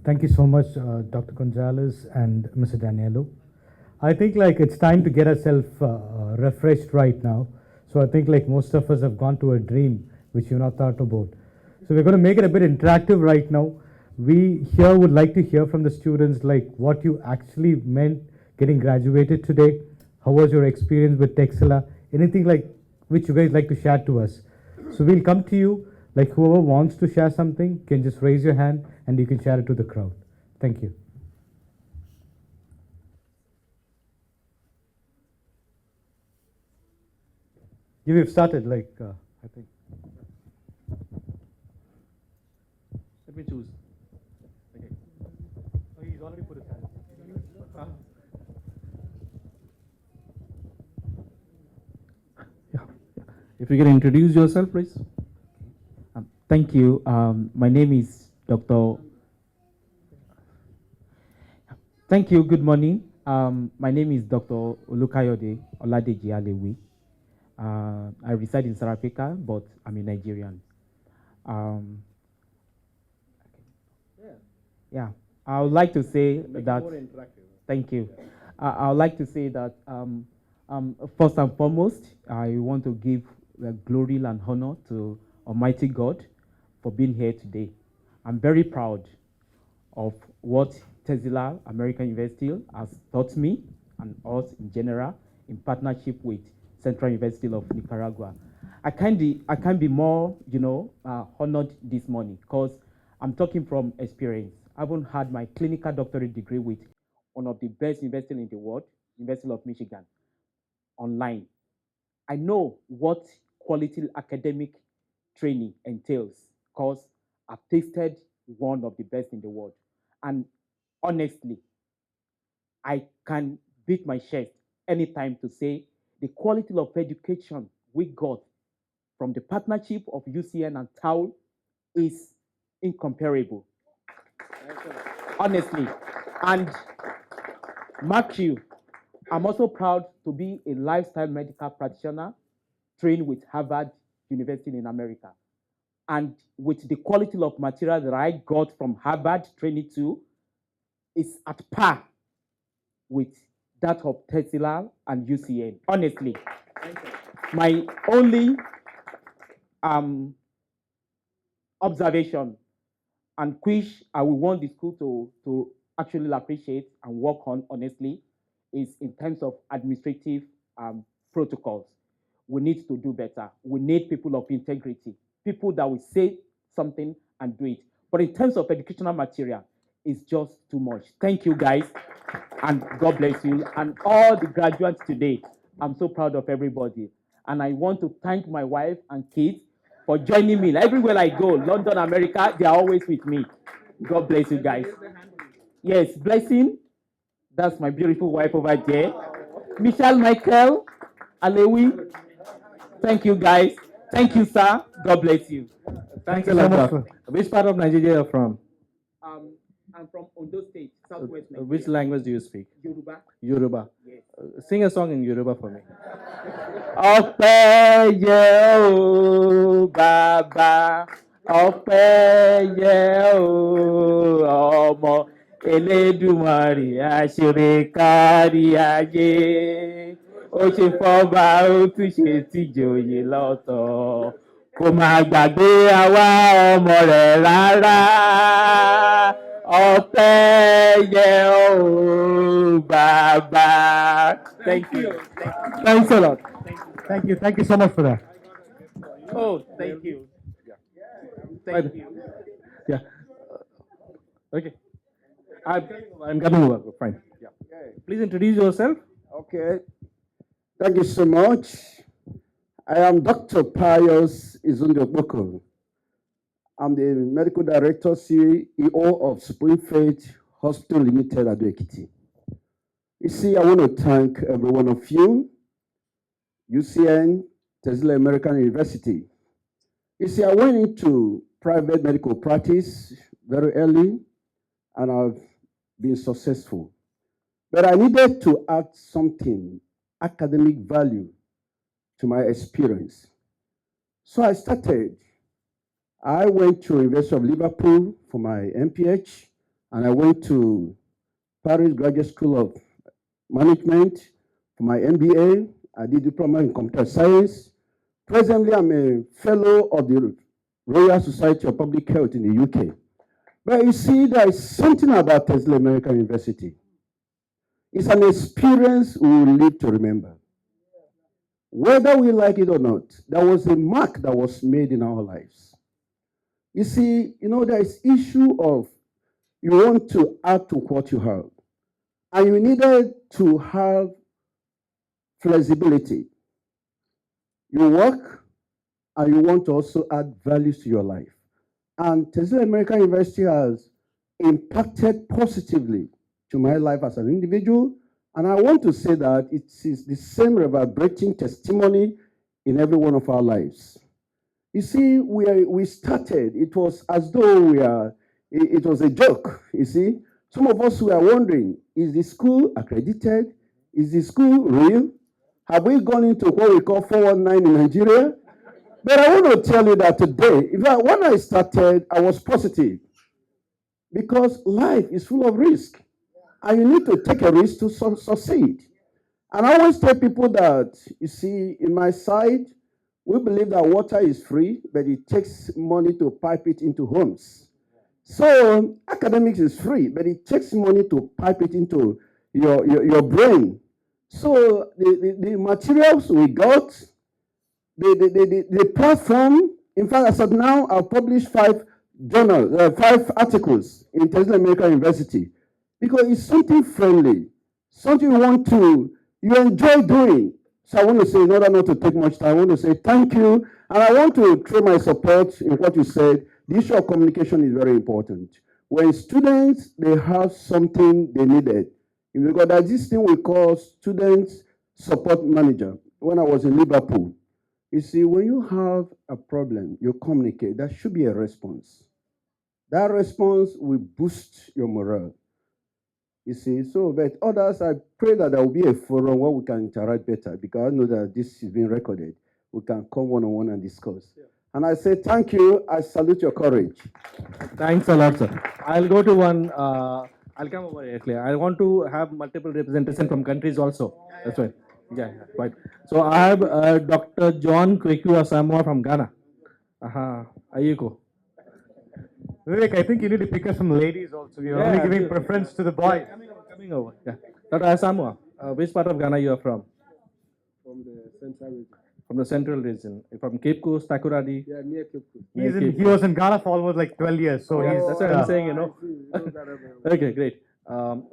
Speaker 1: Thank you so much, Dr. Gonzalez and Mr. Danielo. I think like it's time to get ourselves refreshed right now. So I think like most of us have gone to a dream which you've not thought about. So we're going to make it a bit interactive right now. We here would like to hear from the students like what you actually meant getting graduated today. How was your experience with Texila? Anything like which you guys like to share to us. So we'll come to you. Like whoever wants to share something can just raise your hand and you can share it to the crowd. Thank you. You've started like, I think.
Speaker 2: Let me choose.
Speaker 1: Okay. Oh, he's already put his hand.
Speaker 2: Yeah. If you can introduce yourself, please.
Speaker 5: Thank you. My name is Dr. Thank you. Good morning. My name is Dr. Olukayode Oladeji Alewi. I reside in South Africa, but I'm a Nigerian. Yeah, I would like to say that. Thank you. I would like to say that first and foremost, I want to give glory and honor to Almighty God for being here today. I'm very proud of what Texila American University has taught me and us in general in partnership with Central University of Nicaragua. I can't be more, honored this morning because I'm talking from experience. I haven't had my clinical doctorate degree with one of the best universities in the world, University of Michigan, online. I know what quality academic training entails because I've tasted one of the best in the world. And honestly, I can beat my chest anytime to say the quality of education we got from the partnership of UCN and TAU is incomparable. Honestly. And mark you, I'm also proud to be a lifestyle medical practitioner trained with Harvard University in America. And with the quality of material that I got from Harvard training too, is at par with that of Texila and UCN. Honestly, my only observation and which I will want the school to actually appreciate and work on, honestly, is in terms of administrative protocols. We need to do better. We need people of integrity, people that will say something and do it. But in terms of educational material, it's just too much. Thank you, guys, and God bless you. And all the graduates today, I'm so proud of everybody. And I want to thank my wife and kids for joining me. Everywhere I go, London, America, they are always with me. God bless you guys. Yes, blessing. That's my beautiful wife over there. Michelle Michael Alewi. Thank you, guys. Thank you, sir. God bless you.
Speaker 2: Thanks a lot, sir. Which part of Nigeria are you from?
Speaker 5: I'm from Ondo State, Southwest Nigeria.
Speaker 2: Which language do you speak?
Speaker 5: Yoruba.
Speaker 2: Yoruba.
Speaker 5: Yes.
Speaker 2: Sing a song in Yoruba for me.
Speaker 5: Ọpẹ́ yẹ o bàbá, ọpẹ́ yẹ o ọmọ, Elédùmarè àṣírí kárí ayé. Ó ṣe fọ́ba ó tún ṣe tìjòyè lọ́tọ̀. Kò máa gbàgbé àwa ọmọ rẹ̀ rárá. Ọpẹ́ yẹ ọ́ bàbá. Thank you.
Speaker 1: Thanks a lot. Thank you so much for that.
Speaker 5: Oh, thank you. Thank you.
Speaker 2: Yeah. Okay. I'm coming over. Fine. Yeah. Please introduce yourself.
Speaker 6: Okay, thank you so much. I am Dr. Pius Izundiokboko. I'm the Medical Director, CEO of Supreme Faith Hospital Limited at Ekiti. You see, I want to thank every one of you, UCN, Texila American University. You see, I went into private medical practice very early, and I've been successful. But I needed to add something, academic value, to my experience. So I went to University of Liverpool for my MPH, and I went to Paris Graduate School of Management for my MBA. I did diploma in computer science. Presently, I'm a fellow of the Royal Society of Public Health in the UK. But you see, there is something about Texila American University. It's an experience we will live to remember. Whether we like it or not, there was a mark that was made in our lives. You see, there is issue of you want to add to what you have. And you needed to have flexibility. You work and you want to also add values to your life. And Texila American University has impacted positively to my life as an individual. And I want to say that it is the same reverberating testimony in every one of our lives. You see, we started, it was as though it was a joke, you see. Some of us were wondering, is the school accredited? Is the school real? Have we gone into what we call 419 in Nigeria? But I want to tell you that today, in fact, when I started, I was positive. Because life is full of risk. And you need to take a risk to succeed. And I always tell people that, you see, in my side, we believe that water is free, but it takes money to pipe it into homes. So academics is free, but it takes money to pipe it into your brain. So the materials we got, the platform, in fact, as of now, I've published 5 articles in Texila American University, because it's something friendly, something you enjoy doing. So I want to say, in order not to take much time, I want to say thank you, and I want to throw my support in what you said. The issue of communication is very important. When students, they have something they needed, because there's this thing we call students support manager. When I was in Liverpool, you see, when you have a problem, you communicate, there should be a response. That response will boost your morale. You see, so, but others, I pray that there will be a forum where we can interact better, because I know that this is being recorded. We can come one-on-one and discuss. Yeah. And I say thank you. I salute your courage.
Speaker 2: Thanks a lot, sir. I'll go to one. I'll come over here, Claire. I want to have multiple representation from countries also. That's right. Yeah, right. So I have Dr. John Kweku Asamoah from Ghana. Ayuko.
Speaker 1: Vivek, I think you need to pick up some ladies also. You're only giving preference to the boys.
Speaker 2: Coming over. Yeah. Dr. Asamoah, which part of Ghana you are from?
Speaker 7: From the central region.
Speaker 2: From the central region. From Cape Coast, Takoradi?
Speaker 7: Yeah, near Cape Coast.
Speaker 1: He was in Ghana for almost like 12 years. So
Speaker 2: that's what I'm saying, Okay, great.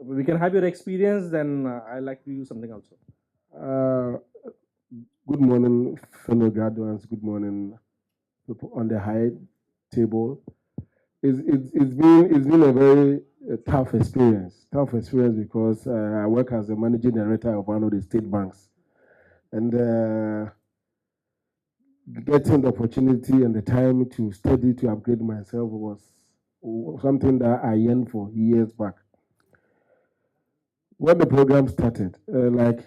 Speaker 2: We can have your experience, then I'd like to use something also.
Speaker 7: Good morning, fellow graduates. Good morning, people on the high table. It's been a very tough experience. Tough experience because I work as a managing director of one of the state banks, and getting the opportunity and the time to study to upgrade myself was something that I yearned for years back. When the program started, like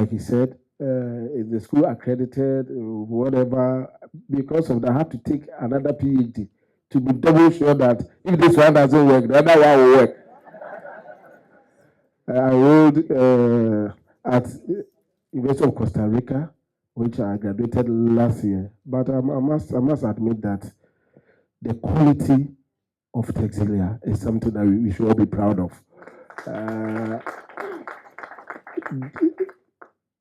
Speaker 7: he said, is the school accredited, whatever? Because of that, I have to take another PhD to be double sure that if this one doesn't work, the other one will work. I enrolled at University of Costa Rica, which I graduated last year. But I must admit that the quality of Texila is something that we should all be proud of.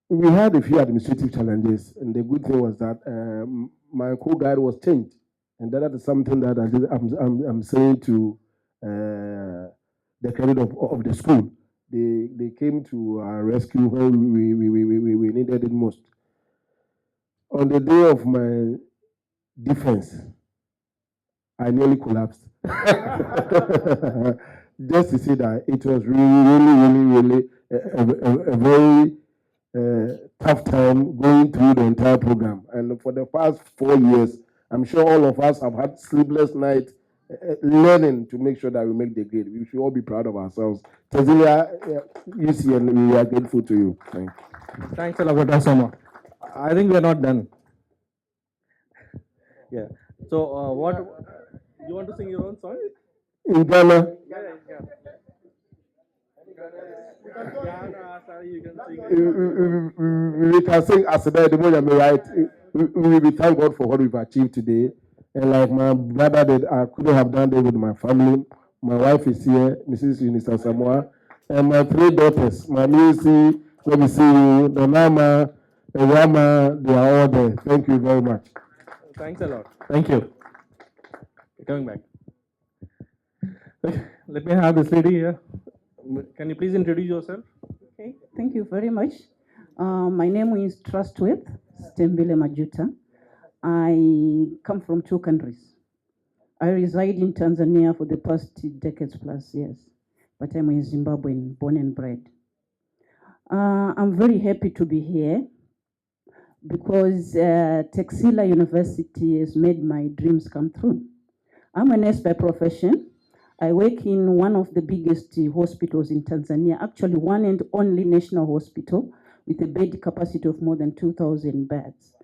Speaker 7: We had a few administrative challenges, and the good thing was that my co-guide was changed, and that is something that I'm saying to the credit of the school. They came to our rescue when we needed it most. On the day of my defense, I nearly collapsed. Just to say that it was really a very tough time going through the entire program. And for the past 4 years, I'm sure all of us have had sleepless nights learning to make sure that we make the grade. We should all be proud of ourselves. Texila, UCN, we are grateful to you. Thank you.
Speaker 2: Thanks a lot, Dr. Soma. I think we're not done. Yeah. So, what you want to sing your own song?
Speaker 7: In Ghana, we can sing Asada the morning, right? We thank God for what we've achieved today. And like my brother did, I couldn't have done it with my family. My wife is here, Mrs. Unisa Samoa, and my 3 daughters, my Lucy, let me see you, the Mama, the Rama, they are all there. Thank you very much.
Speaker 2: Thanks a lot. Thank you. Coming back. Let me have this lady here. Can you please introduce yourself?
Speaker 8: Okay, thank you very much. My name is Trustworth Stembele Majuta. I come from 2 countries. I reside in Tanzania for the past decades plus years, but I'm a Zimbabwean, born and bred. I'm very happy to be here because Texila University has made my dreams come true. I'm a nurse by profession. I work in one of the biggest hospitals in Tanzania, actually one and only national hospital with a bed capacity of more than 2,000 beds.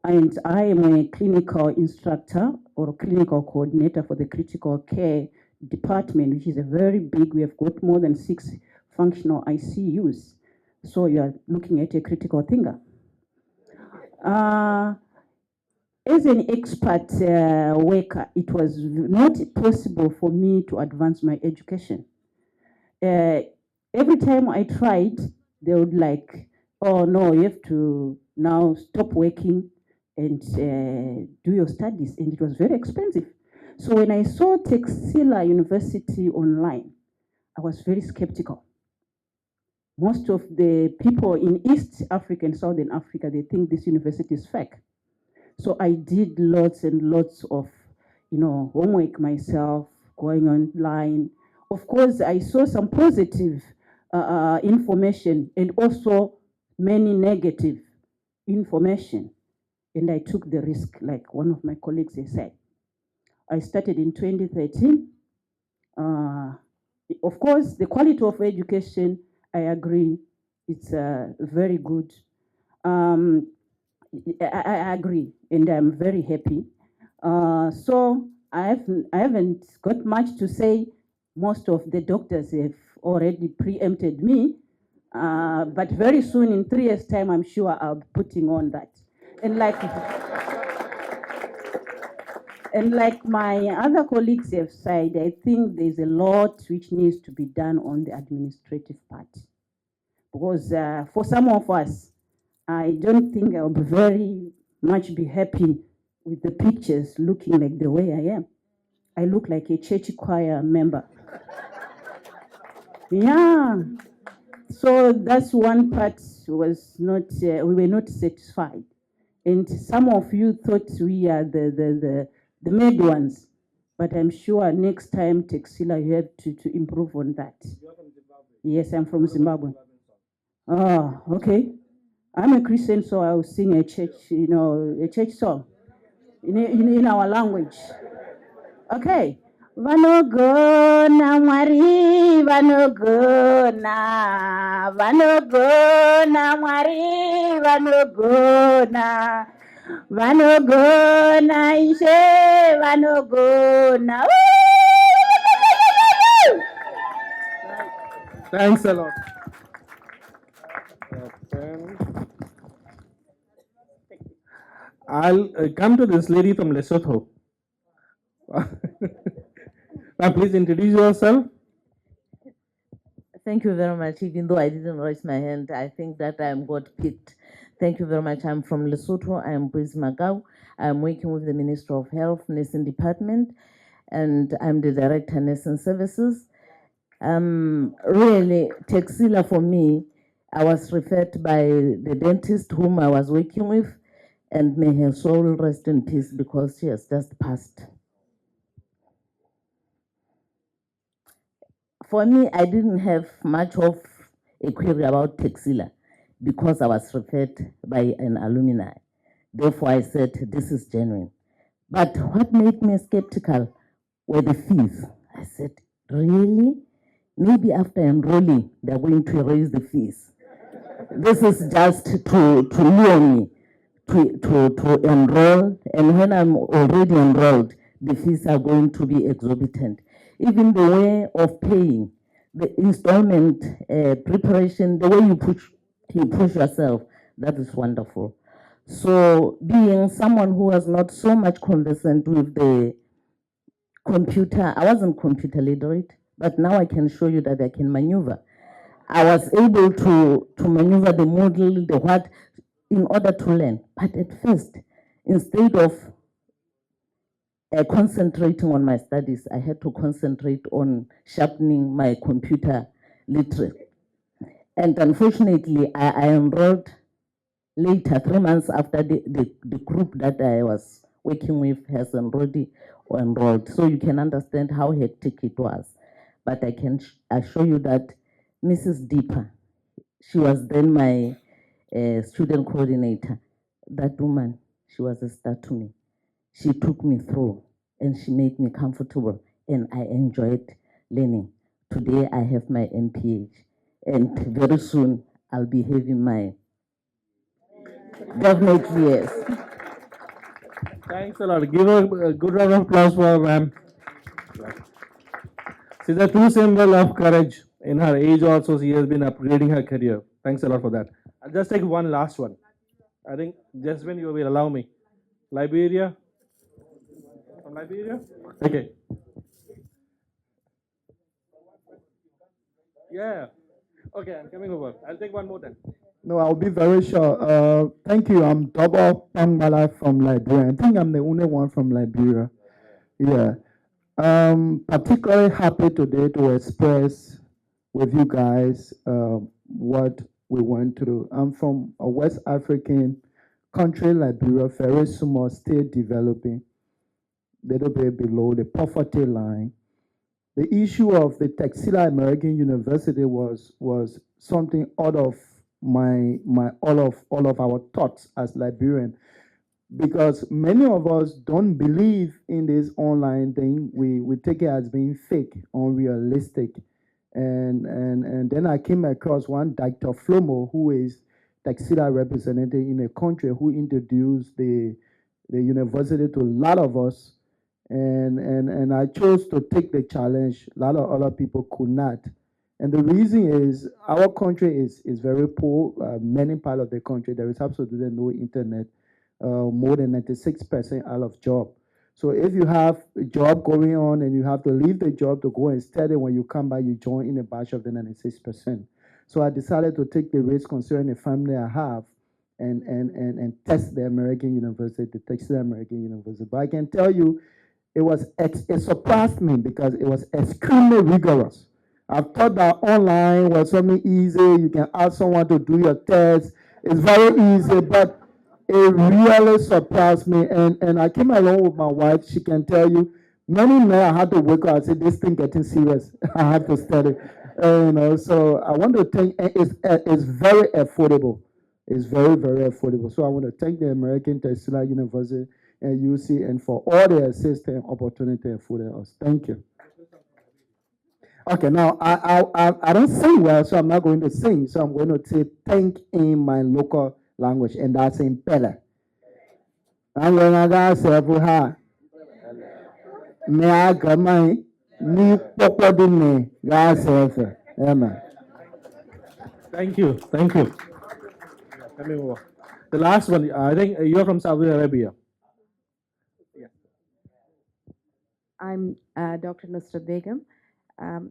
Speaker 8: And I am a clinical instructor or clinical coordinator for the critical care department, which is a very big, we have got more than 6 functional ICUs. So you are looking at a critical thinker. As an expert worker, it was not possible for me to advance my education. Every time I tried, they would like, oh no, you have to now stop working and do your studies, and it was very expensive. So when I saw Texila University online, I was very skeptical. Most of the people in East Africa and Southern Africa, they think this university is fake. So I did lots and lots of, homework myself, going online. Of course, I saw some positive information and also many negative information. And I took the risk, like one of my colleagues has said. I started in 2013. Of course, the quality of education, I agree, it's very good. I agree, and I'm very happy. So I haven't got much to say. Most of the doctors have already preempted me, but very soon, in 3 years' time, I'm sure I'll be putting on that. And like my other colleagues have said, I think there's a lot which needs to be done on the administrative part. Because for some of us, I don't think I'll be very much be happy with the pictures looking like the way I am. I look like a church choir member. Yeah. So that's one part was not, we were not satisfied. And some of you thought we are the made ones. But I'm sure next time, Texila, you have to improve on that.
Speaker 2: You're from Zimbabwe.
Speaker 8: Yes, I'm from Zimbabwe. Oh, okay. I'm a Christian, so I'll sing a church, a church song in our language. Okay. Vanogona Mwari, vanogona Mwari, vanogona Ishe, vanogona.
Speaker 2: Thanks a lot. Then I'll come to this lady from Lesotho. Now, please introduce yourself.
Speaker 9: Thank you very much. Even though I didn't raise my hand, I think that I am got picked. Thank you very much. I'm from Lesotho. I am Brice Magau. I'm working with the Ministry of Health Nursing Department, and I'm the Director Nursing Services. Really, Texila for me, I was referred by the dentist whom I was working with, and may her soul rest in peace because she has just passed. For me, I didn't have much of a query about Texila because I was referred by an alumni. Therefore, I said, this is genuine. But what made me skeptical were the fees. I said, really? Maybe after enrolling, they're going to raise the fees. This is just to lure me to enroll, and when I'm already enrolled, the fees are going to be exorbitant. Even the way of paying, the installment preparation, the way you push yourself, that is wonderful. So being someone who was not so much conversant with the computer, I wasn't computer literate, but now I can show you that I can maneuver. I was able to maneuver the model, the what, in order to learn. But at first, instead of concentrating on my studies, I had to concentrate on sharpening my computer literacy. And unfortunately, I enrolled later, 3 months after the group that I was working with has already enrolled. So you can understand how hectic it was. But I can assure you that Mrs. Deeper, she was then my student coordinator. That woman, she was a star to me. She took me through and she made me comfortable, and I enjoyed learning. Today I have my MPH, and very soon I'll be having my, definitely yes.
Speaker 2: Thanks a lot. Give a good round of applause for ma'am. She's a true symbol of courage. In her age also, she has been upgrading her career. Thanks a lot for that. I'll just take one last one. I think just when you will allow me. Liberia? From Liberia? Okay. Yeah. Okay, I'm coming over. I'll take one more then.
Speaker 10: No, I'll be very short. Thank you. I'm Double Pangbala from Liberia. I think I'm the only one from Liberia. Yeah. Particularly happy today to express with you guys what we went through. I'm from a West African country, Liberia, very small, still developing, little bit below the poverty line. The issue of the Texila American University was something out of all of our thoughts as Liberian, because many of us don't believe in this online thing. We take it as being fake, unrealistic. And then I came across one Dr. Flomo, who is Texila representative in a country, who introduced the university to a lot of us. And I chose to take the challenge. A lot of other people could not. And the reason is our country is very poor. Many parts of the country, there is absolutely no internet. More than 96% out of job. So if you have a job going on and you have to leave the job to go and study, when you come back, you join in a batch of the 96%. So I decided to take the risk considering the family I have and test the American University, the Texila American University. But I can tell you, it surprised me because it was extremely rigorous. I thought that online was something easy. You can ask someone to do your test. It's very easy, but it really surprised me. And I came along with my wife. She can tell you, many nights I had to wake up and say, this thing getting serious. I have to study. So I want to thank, it's very affordable. It's very, very affordable. So I want to thank the American Texila University and UC and for all the assistance opportunity afforded us. Thank you. Okay, now I don't sing well, so I'm not going to sing. So I'm going to say thank in my local language, and that's in Pele. I'm going to say for her. Me I got my ni pokodi me gas efe. Amen.
Speaker 2: Thank you. Thank you. Yeah, coming over. The last one, I think you're from Saudi Arabia.
Speaker 11: I'm Dr. Nusrat Begum.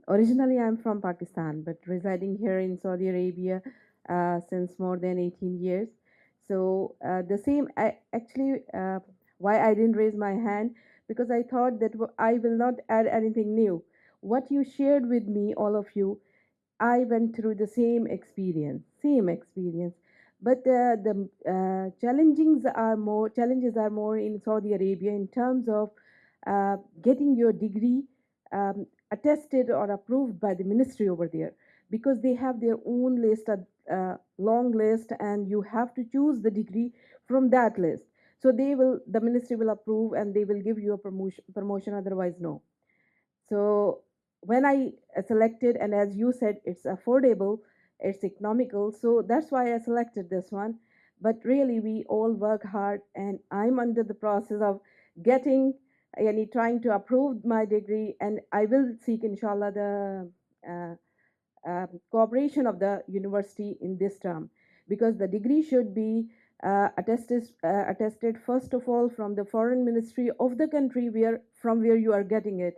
Speaker 11: Originally, I'm from Pakistan, but residing here in Saudi Arabia since more than 18 years. So the same, why I didn't raise my hand, because I thought that I will not add anything new. What you shared with me, all of you, I went through the same experience. But the challenges are more in Saudi Arabia in terms of getting your degree attested or approved by the ministry over there, because they have their own list, a long list, and you have to choose the degree from that list. So the ministry will approve and they will give you a promotion, otherwise no. So when I selected, and as you said, it's affordable, it's economical, so that's why I selected this one. But really, we all work hard, and I'm under the process of getting, trying to approve my degree, and I will seek, inshallah, the cooperation of the university in this term, because the degree should be attested first of all from the foreign ministry of the country from where you are getting it.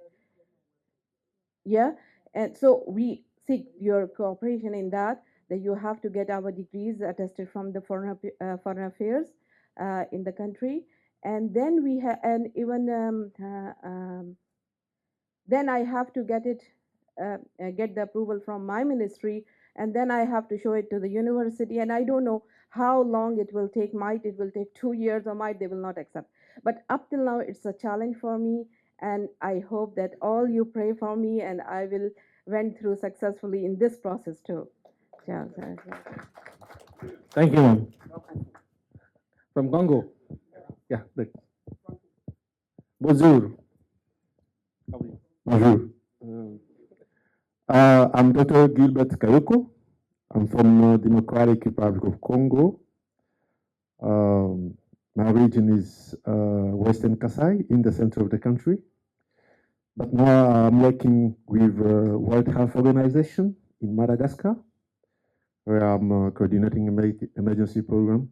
Speaker 11: Yeah, and so we seek your cooperation in that you have to get our degrees attested from the foreign affairs in the country. And then we have, and even then I have to get the approval from my ministry, and then I have to show it to the university, and I don't know how long it will take. Might it will take 2 years, or might they will not accept. But up till now, it's a challenge for me, and I hope that all you pray for me, and I will went through successfully in this process too. Yeah,
Speaker 2: Thank you, ma'am. From Congo. Yeah. Bonjour.
Speaker 7: Bonjour. I'm Dr. Gilbert Kayoko. I'm from Democratic Republic of Congo. My region is Western Kasai in the center of the country. But now I'm working with World Health Organization in Madagascar, where I'm coordinating emergency program.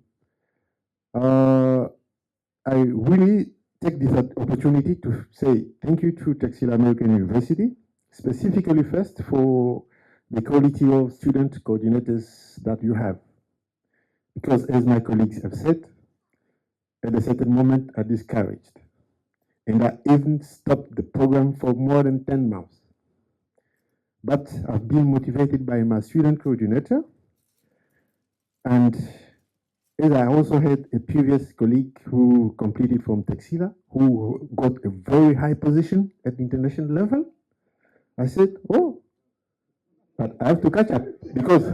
Speaker 7: I really take this opportunity to say thank you to Texila American University, specifically first for the quality of student coordinators that you have. Because as my colleagues have said, at a certain moment I discouraged. And I even stopped the program for more than 10 months. But I've been motivated by my student coordinator. And as I also had a previous colleague who completed from Texila, who got a very high position at the international level, I said, oh, but I have to catch up, because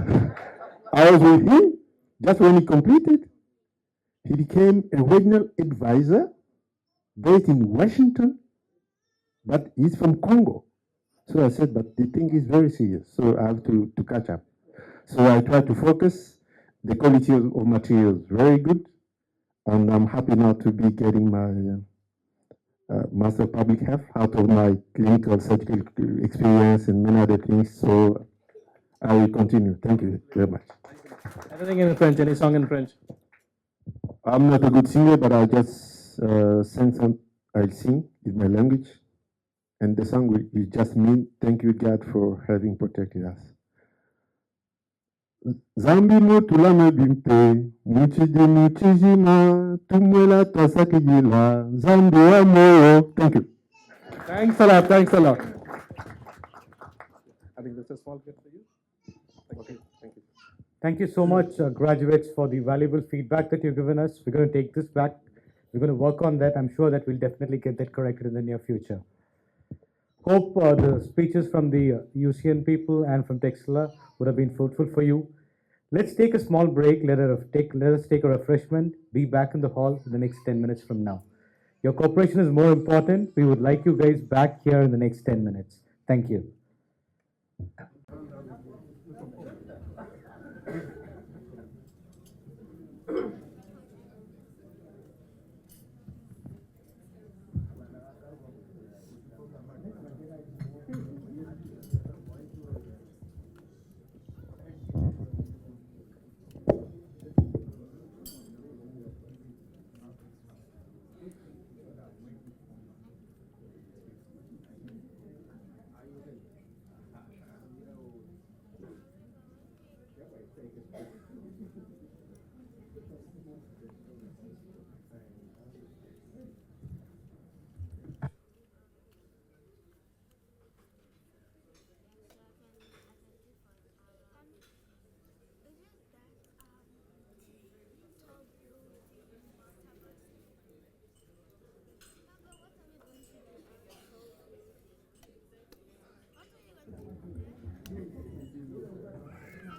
Speaker 7: I was with him just when he completed. He became a regional advisor based in Washington, but he's from Congo. So I said, but the thing is very serious, so I have to catch up. So I try to focus. The quality of material is very good, and I'm happy now to be getting my Master of Public Health out of my clinical surgical experience and many other things. So I will continue. Thank you very much.
Speaker 2: Anything in French? Any song in French?
Speaker 7: I'm not a good singer, but I just I sing in my language. And the song will just mean thank you, God, for having protected us. Zambi mutulame bimpe, muchidi muchijima, tumwela tasakijila, Zambi wa mo. Thank you.
Speaker 2: Thanks a lot. Thanks a lot. I think this is a small gift for you. Okay, thank you.
Speaker 1: Thank you so much, graduates, for the valuable feedback that you've given us. We're going to take this back. We're going to work on that. I'm sure that we'll definitely get that corrected in the near future. Hope the speeches from the UCN people and from Texila would have been fruitful for you. Let's take a small break. Let us take a refreshment. Be back in the hall in the next 10 minutes from now. Your cooperation is more important. We would like you guys back here in the next 10 minutes. Thank you.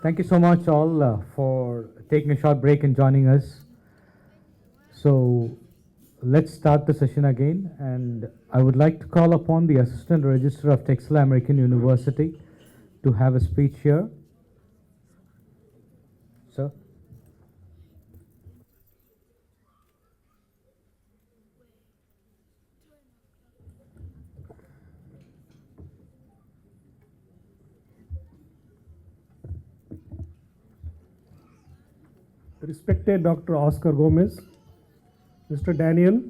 Speaker 1: Thank you so much all for taking a short break and joining us. So let's start the session again, and I would like to call upon the Assistant Registrar of Texila American University to have a speech here. Sir.
Speaker 12: Respected Dr. Oscar Gomez, Mr. Daniel,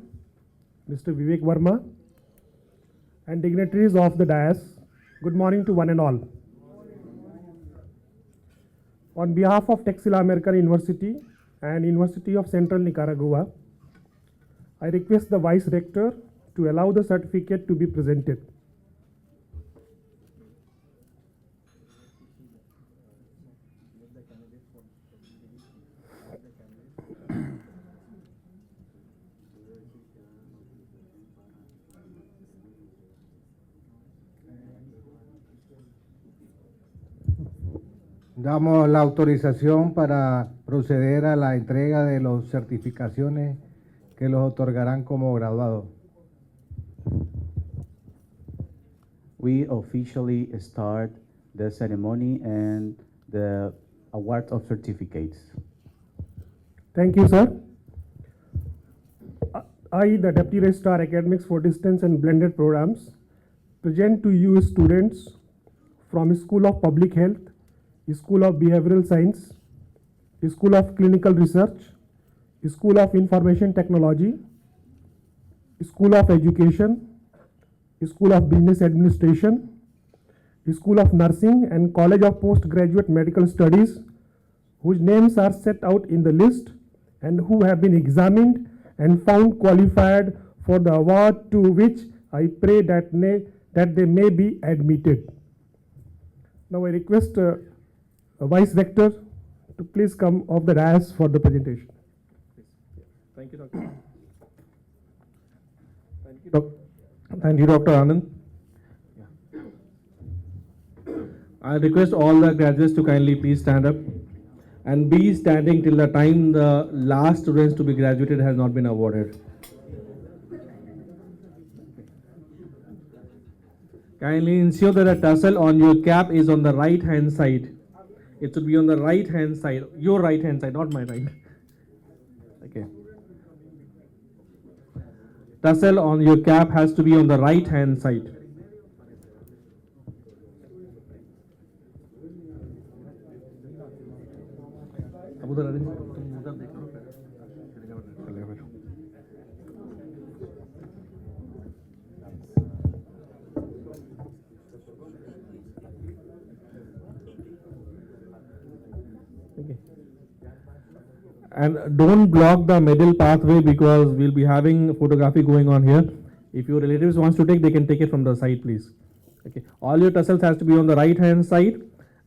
Speaker 12: Mr. Vivek Verma, and dignitaries of the dais, good morning to one and all. On behalf of Texila American University and University of Central Nicaragua, I request the Vice Rector to allow the certificate to be presented.
Speaker 3: Damos la autorización para proceder a la entrega de las certificaciones que los otorgarán como graduados.
Speaker 4: We officially start the ceremony and the award of certificates.
Speaker 12: Thank you, sir. I, the Deputy Registrar Academics for Distance and Blended Programs, present to you students from School of Public Health, School of Behavioral Science, School of Clinical Research, School of Information Technology, School of Education, School of Business Administration, School of Nursing, and College of Postgraduate Medical Studies, whose names are set out in the list and who have been examined and found qualified for the award, to which I pray that they may be admitted. Now I request Vice Rector to please come off the dais for the presentation.
Speaker 2: Thank you, Doctor. Thank you, Dr. Anand. I request all the graduates to kindly please stand up and be standing till the time the last students to be graduated has not been awarded. Kindly ensure that the tassel on your cap is on the right hand side. It should be on the right hand side, your right hand side, not my right. Okay. Tassel on your cap has to be on the right hand side. And don't block the middle pathway, because we'll be having photography going on here. If your relatives wants to take, they can take it from the side, please. Okay. All your tassels has to be on the right hand side,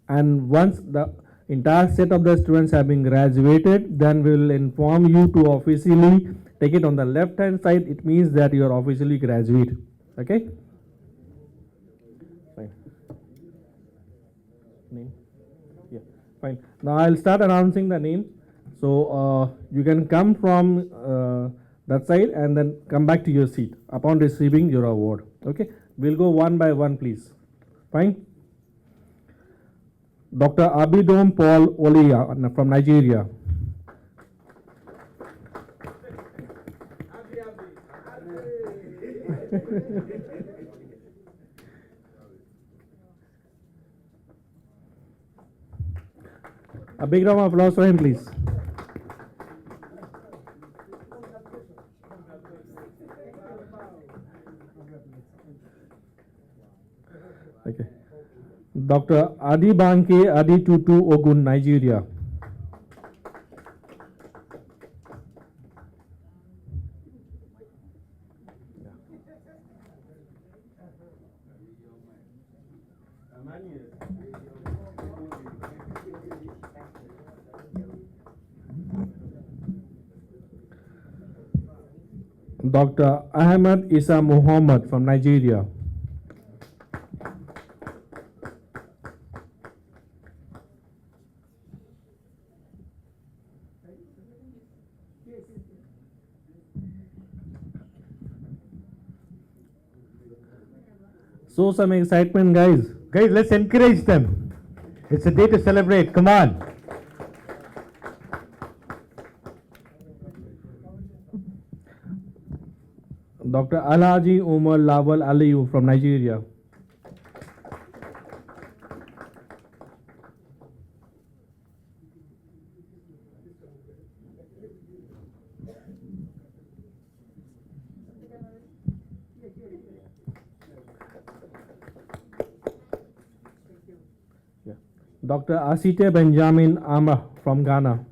Speaker 2: and once the entire set of the students have been graduated, then we will inform you to officially take it on the left hand side. It means that you are officially graduate. Okay. Fine. Name. Yeah. Fine. Now I'll start announcing the name. So you can come from that side and then come back to your seat upon receiving your award. Okay, we'll go one by one, please. Fine. Dr. Abidom Paul Olia from Nigeria. A big round of applause for him, please. Okay. Dr. Adibanke Aditutu Ogun, Nigeria. Dr. Ahmed Isa Muhammad from Nigeria. Show some excitement, guys.
Speaker 1: Guys, let's encourage them. It's a day to celebrate. Come on.
Speaker 2: Dr. Alhaji Umar Lawal Aliyu from Nigeria. Dr. Asite Benjamin Amra from Ghana.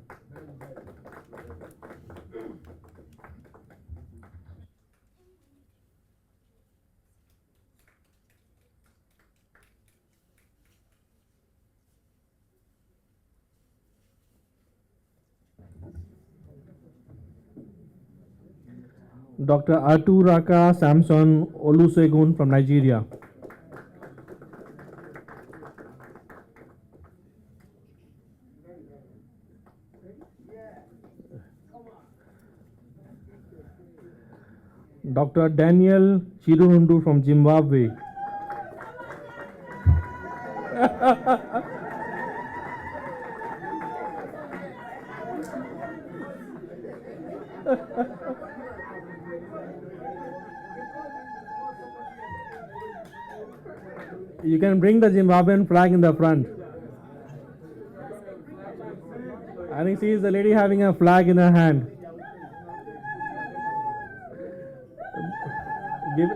Speaker 2: Dr. Aturaka Samson Olusegun from Nigeria. Dr. Daniel Chirundu from Zimbabwe. You can bring the Zimbabwean flag in the front. I think she is the lady having a flag in her hand. Give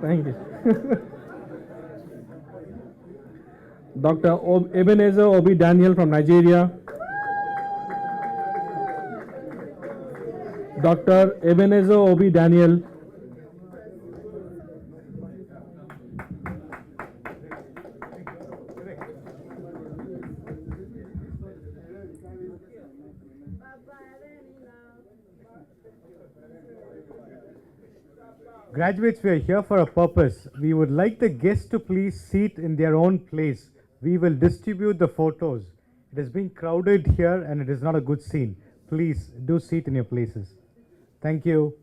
Speaker 2: Thank you. Dr. Ebenezer Obi Daniel from Nigeria. Dr. Ebenezer Obi Daniel.
Speaker 1: Graduates, we are here for a purpose. We would like the guests to please sit in their own place. We will distribute the photos. It has been crowded here and it is not a good scene. Please do sit in your places. Thank you.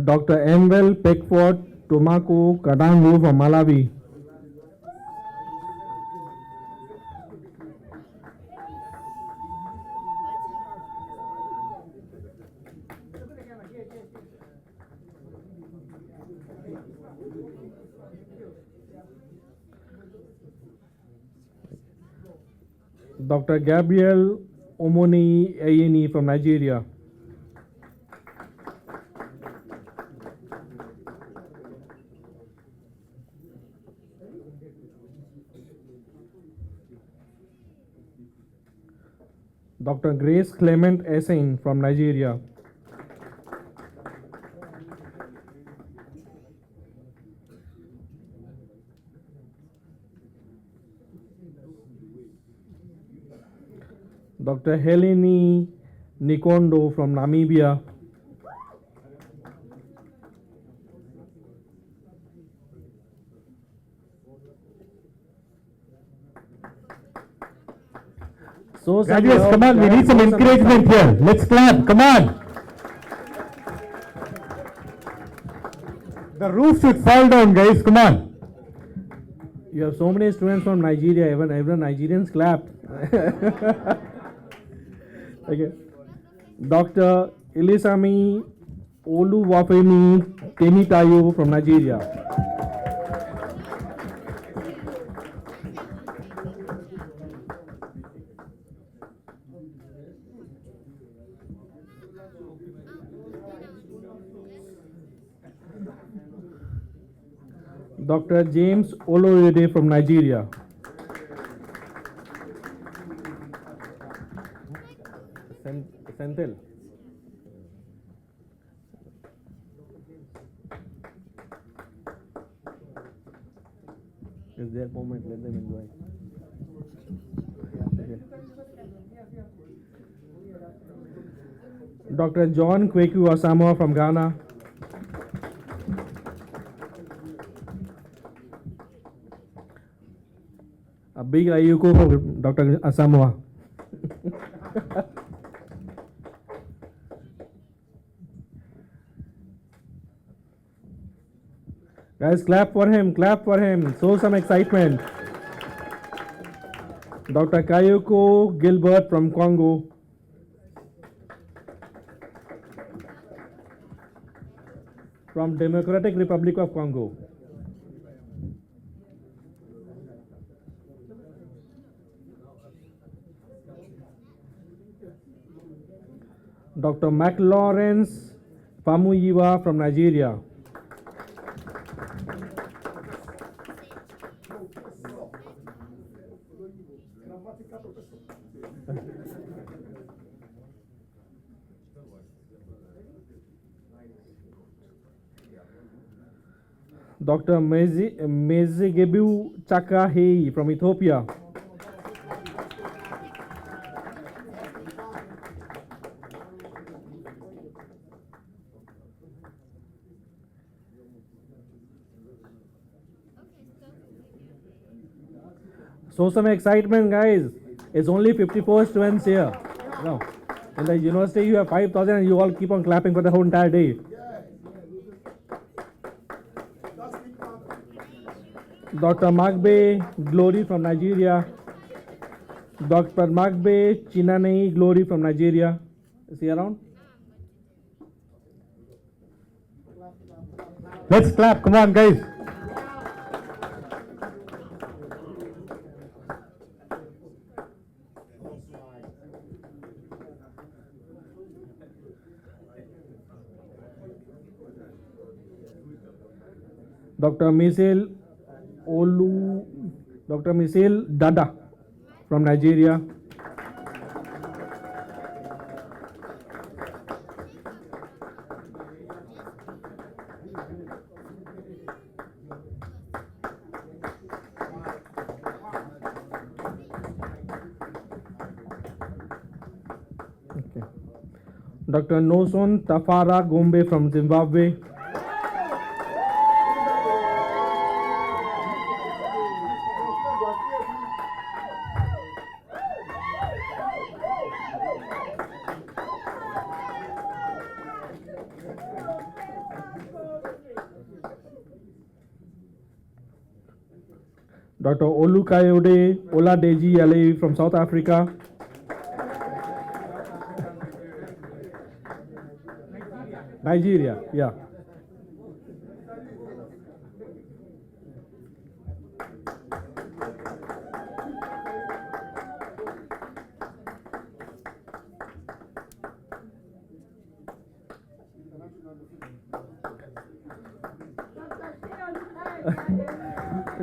Speaker 2: Dr. Emvel Peckford Tomako Kadangu from Malawi. Dr. Gabriel Omoni Ayeni from Nigeria. Dr. Grace Clement Essen from Nigeria. Dr. Heleni Nikondo from Namibia. So
Speaker 1: Graduates, come on, we need some encouragement here. Let's clap, come on. The roof should fall down, guys, come on.
Speaker 2: You have so many students from Nigeria, even Nigerians clapped. Okay. Dr. Elisami Oluwafemi Temitayo from Nigeria. Dr. James Oloyede from Nigeria. Senthil. It's their moment, let them enjoy. Okay. Dr. John Kweku Asamoah from Ghana. A big Ayuko for Dr. Asamoah. Guys, clap for him, show some excitement. Dr. Kayoko Gilbert from Congo. From Democratic Republic of Congo. Dr. McLawrence Famuyiwa from Nigeria. Dr. Mezigebu Chakahei from Ethiopia. Show some excitement, guys. It's only 54 students here. No. In the university, you have 5,000 and you all keep on clapping for the whole entire day. Dr. Magbe Glory from Nigeria. Dr. Magbe Chinanei Glory from Nigeria. Is he around?
Speaker 1: Let's clap, come on, guys.
Speaker 2: Dr. Michelle Dada from Nigeria. Okay. Dr. Noson Tafara Gombe from Zimbabwe. Dr. Olukayode Oladeji Ale from South Africa. Nigeria, yeah.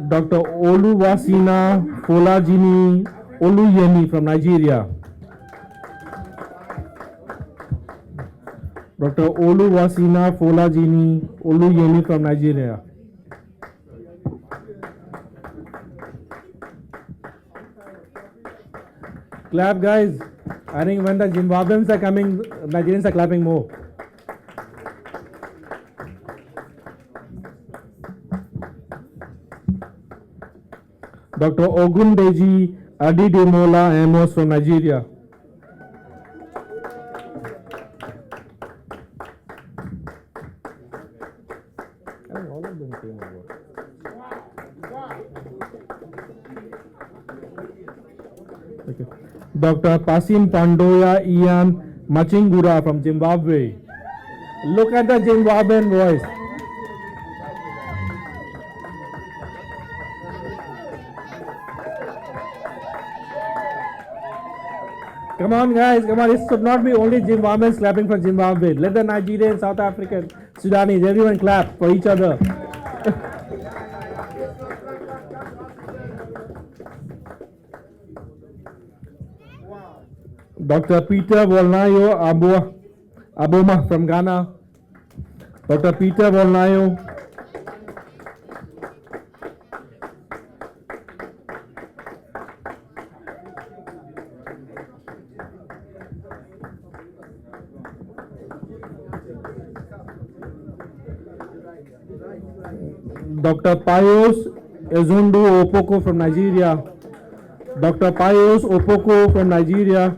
Speaker 2: Dr. Oluwasina Folajini Oluyemi from Nigeria. Dr. Oluwasina Folajini Oluyemi from Nigeria. Clap, guys. I think when the Zimbabweans are coming, Nigerians are clapping more. Dr. Ogundeji Adidemola Amos from Nigeria. All of them came over. Okay. Dr. Pasim Pandoya Ian Machingura from Zimbabwe. Look at the Zimbabwean voice. Come on, guys, come on. It should not be only Zimbabweans clapping for Zimbabwe. Let the Nigerians, South African, Sudanese, everyone clap for each other. Dr. Peter Volnayo Aboma from Ghana. Dr. Peter Volnayo. Dr. Pius Ezundu Opoko from Nigeria. Dr. Pius Opoko from Nigeria.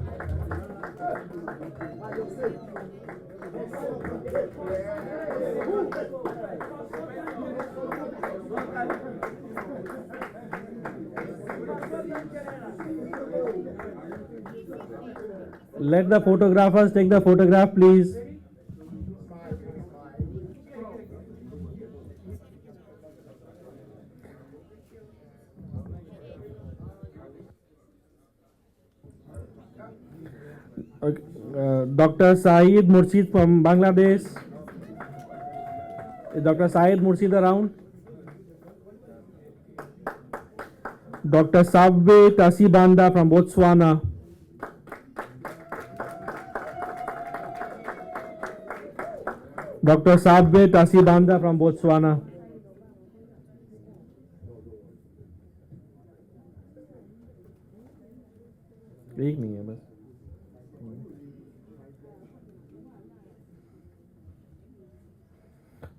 Speaker 2: Let the photographers take the photograph, please. Okay. Dr. Saeed Murshid from Bangladesh. Is Dr. Saeed Murshid around? Dr. Sabwe Tasibanda from Botswana. Dr. Sabwe Tasibanda from Botswana. एक नहीं है बस.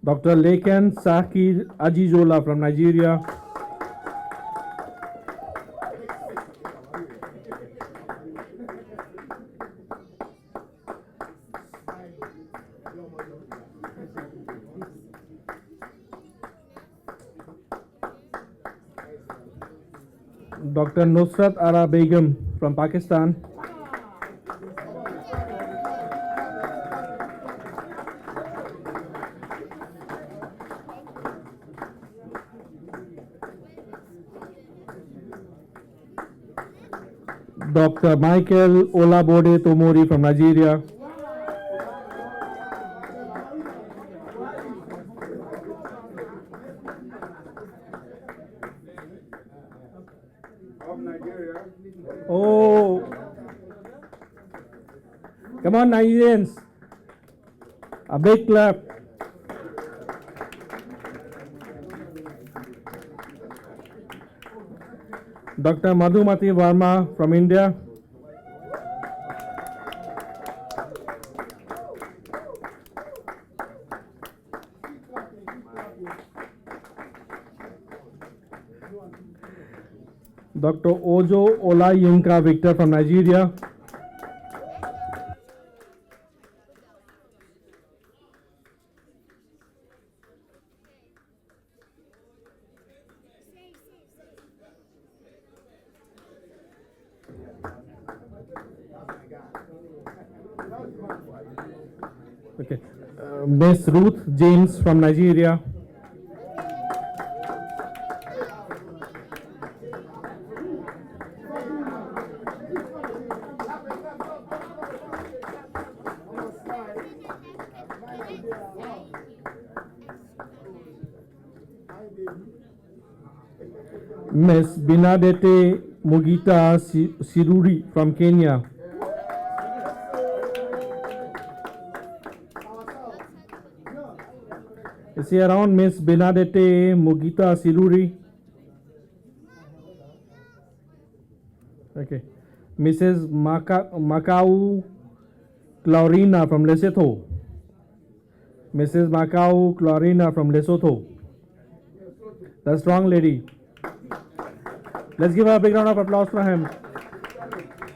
Speaker 2: Dr. Lekan Sakir Ajizola from Nigeria. Dr. Nusrat Ara Begum from Pakistan. Dr. Michael Olabode Tomori from Nigeria. Oh, come on, Nigerians. A big clap. Dr. Madhumati Verma from India. Dr. Ojo Olayinka Victor from Nigeria. Okay, Miss Ruth James from Nigeria. Miss Binadete Mugita Siruri from Kenya. Is he around, Miss Binadete Mugita Siruri? Okay. Mrs. Macau Clarina from Lesotho. Mrs. Macau Clarina from Lesotho. The strong lady. Let's give her a big round of applause for him.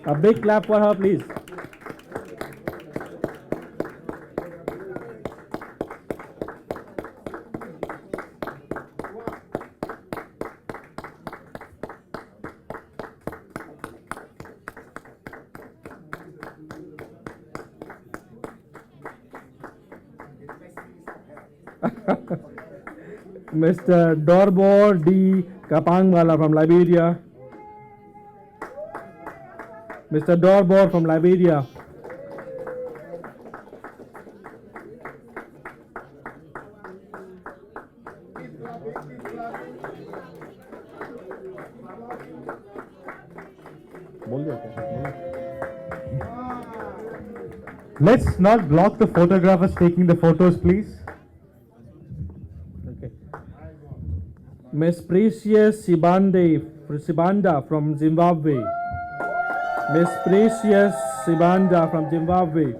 Speaker 2: A big clap for her, please. Mr. Dorbor D. Kapangwala from Liberia. Mr. Dorbor from Liberia.
Speaker 13: Let's not block the photographers taking the photos, please.
Speaker 2: Okay. Miss Precious Sibanda from Zimbabwe. Miss Precious Sibanda from Zimbabwe.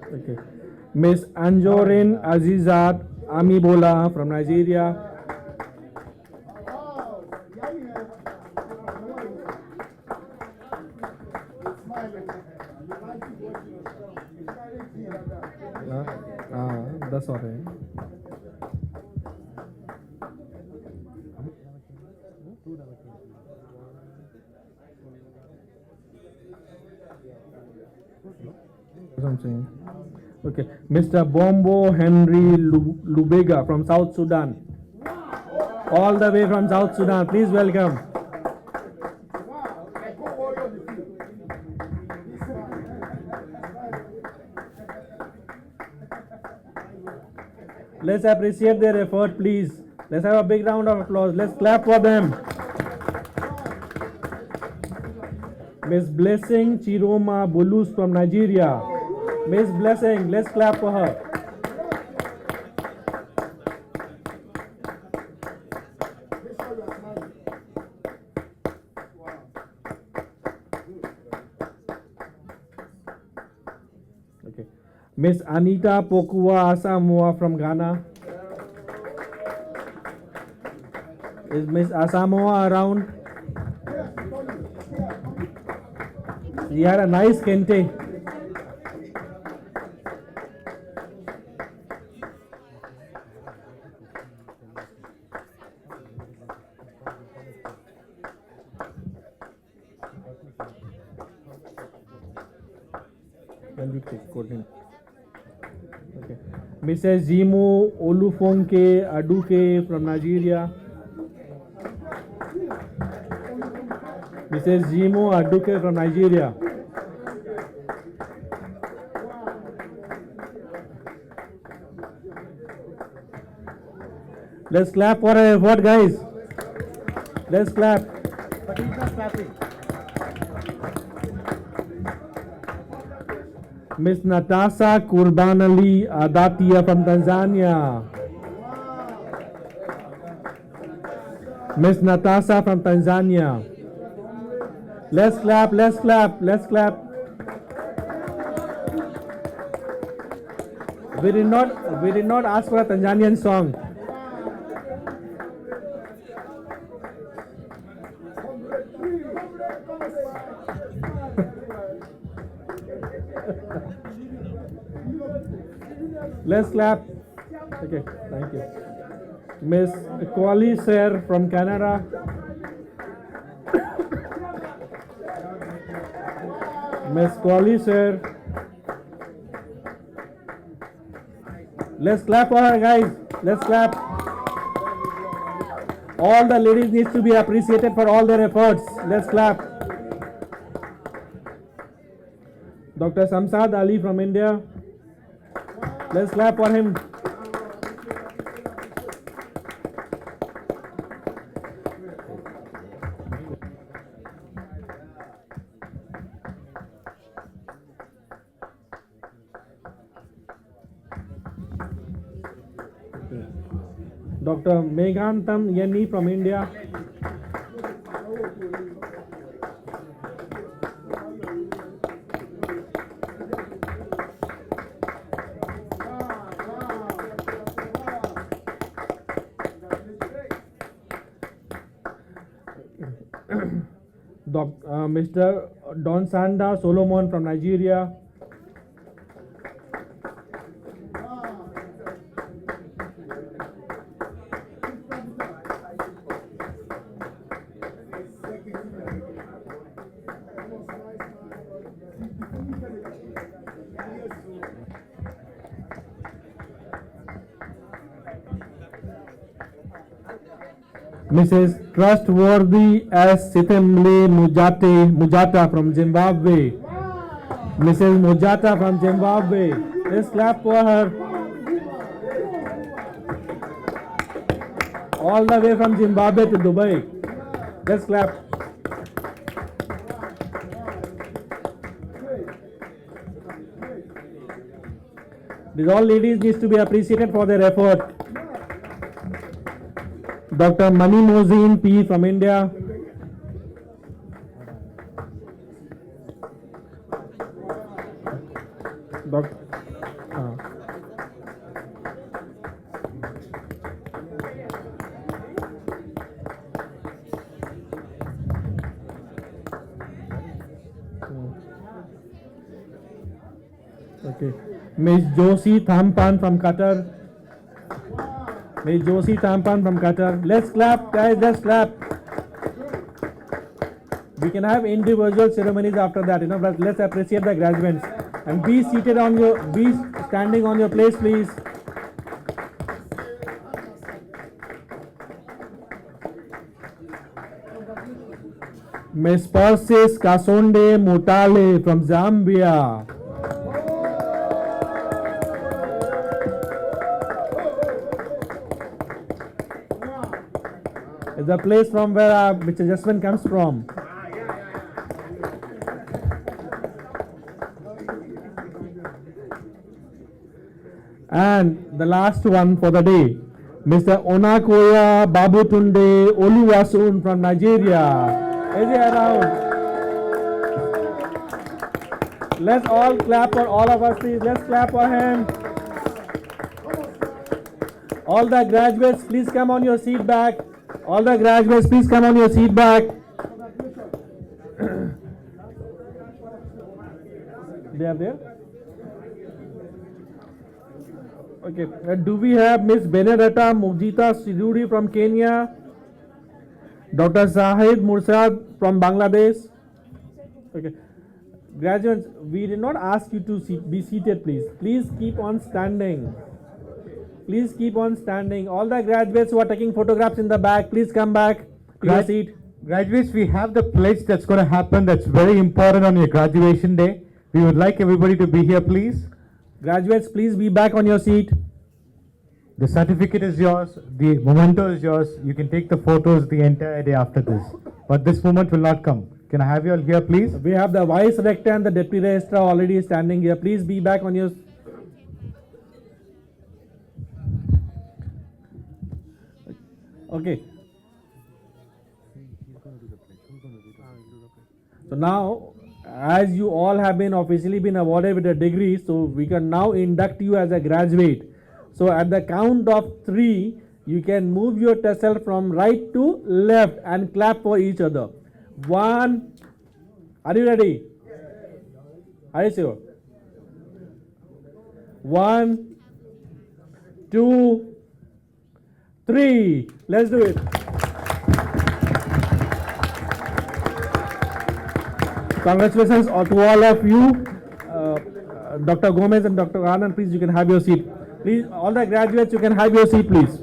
Speaker 2: Okay. Miss Anjorin Azizat Amibola from Nigeria. That's all right. That's what I'm saying. Okay, Mr. Bombo Henry Lubega from South Sudan. All the way from South Sudan. Please welcome. Let's appreciate their effort, please. Let's have a big round of applause. Let's clap for them. Miss Blessing Chiroma Bulus from Nigeria. Miss Blessing, let's clap for her. Okay. Miss Anita Pokua Asamoah from Ghana. Is Miss Asamoah around? He had a nice kente. Then we take coding. Okay. Mrs. Jimo Olufonke Aduke from Nigeria. Mrs. Jimo Aduke from Nigeria. Let's clap for her effort, guys. Let's clap.
Speaker 10: But he's not clapping.
Speaker 2: Miss Natasha Kurbanali Adatia from Tanzania. Miss Natasha from Tanzania. Let's clap, let's clap, let's clap. We did not ask for a Tanzanian song. Let's clap. Okay, thank you. Miss Kwali Ser from Canada. Miss Kwali Ser. Let's clap for her, guys. Let's clap. All the ladies need to be appreciated for all their efforts. Let's clap. Dr. Samsad Ali from India. Let's clap for him. Dr. Meghantam Yenni from India. Mr. Don Sanda Solomon from Nigeria. Mrs. Trustworthy S. Sitemle Mujata from Zimbabwe. Mrs. Mujata from Zimbabwe. Let's clap for her. All the way from Zimbabwe to Dubai. Let's clap. These all ladies need to be appreciated for their effort. Dr. Mani Mozin P from India. Dr. Okay. Ms. Josie Thampan from Qatar. Ms. Josie Thampan from Qatar. Let's clap, guys, let's clap. We can have individual ceremonies after that, but let's appreciate the graduates. And be standing on your place, please. Ms. Persis Kasonde Mutale from Zambia. It's the place from where Mr. Jasmine comes from. And the last one for the day, Mr. Onakoya Babutunde Oluwasun from Nigeria. Is he around? Let's all clap for all of us, please. Let's clap for him. All the graduates, please come on your seat back. All the graduates, please come on your seat back. They are there? Okay. Do we have Miss Benedetta Mujita Siduri from Kenya? Dr. Zahid Mursad from Bangladesh? Okay. Graduates, we did not ask you to be seated, please. Please keep on standing. Please keep on standing. All the graduates who are taking photographs in the back, please come back to your seat.
Speaker 13: Graduates, we have the pledge that's going to happen that's very important on your graduation day. We would like everybody to be here, please.
Speaker 2: Graduates, please be back on your seat.
Speaker 13: The certificate is yours, the memento is yours. You can take the photos the entire day after this. But this moment will not come. Can I have you all here, please?
Speaker 2: We have the Vice Rector and the Deputy Registrar already standing here. Please be back on your... Okay. So now, as you all have been officially been awarded with a degree, so we can now induct you as a graduate. So at the count of 3, you can move your tassel from right to left and clap for each other. 1. Are you ready? Are you sure? 1, 2, 3. Let's do it. Congratulations to all of you. Dr. Gomez and Dr. Anand, please, you can have your seat. Please, all the graduates, you can have your seat, please.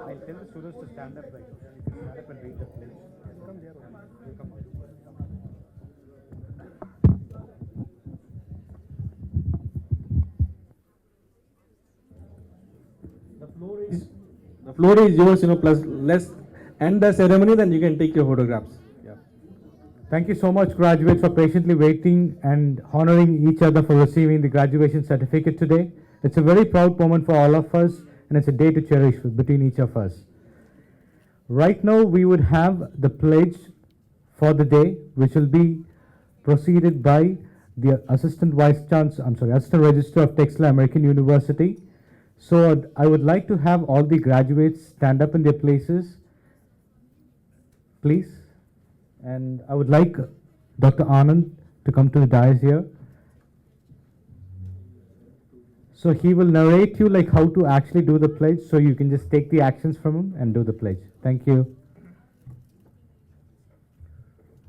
Speaker 1: I'll tell the students to stand up, like, stand up and read the pledge. Come there, come on.
Speaker 2: The floor is yours, plus let's end the ceremony, then you can take your photographs. Yeah.
Speaker 13: Thank you so much, graduates, for patiently waiting and honoring each other for receiving the graduation certificate today. It's a very proud moment for all of us, and it's a day to cherish between each of us. Right now, we would have the pledge for the day, which will be proceeded by the Assistant Registrar of Texila American University. So I would like to have all the graduates stand up in their places, please. And I would like Dr. Anand to come to the dais here. So he will narrate you like how to actually do the pledge, so you can just take the actions from him and do the pledge. Thank you.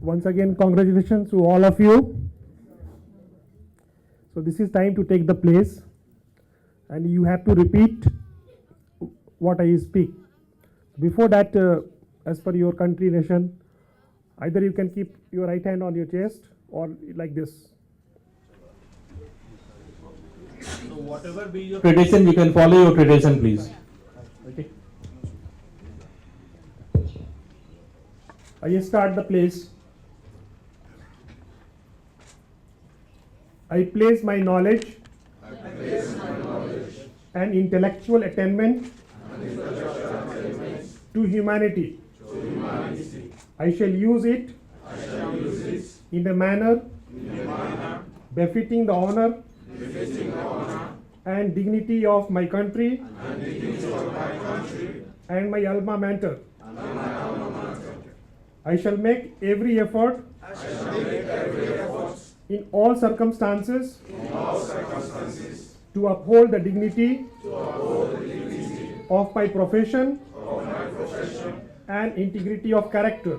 Speaker 12: Once again, congratulations to all of you. So this is time to take the place, and you have to repeat what I speak. Before that, as per your country, nation, either you can keep your right hand on your chest or like this.
Speaker 2: So whatever be your tradition, you can follow your tradition, please. Okay.
Speaker 12: I start the place. I place my knowledge and intellectual attainment to humanity. I shall use it in a manner befitting the honor and dignity of my country and my alma mater. I shall make every effort in all circumstances to uphold the dignity of my profession and integrity of character.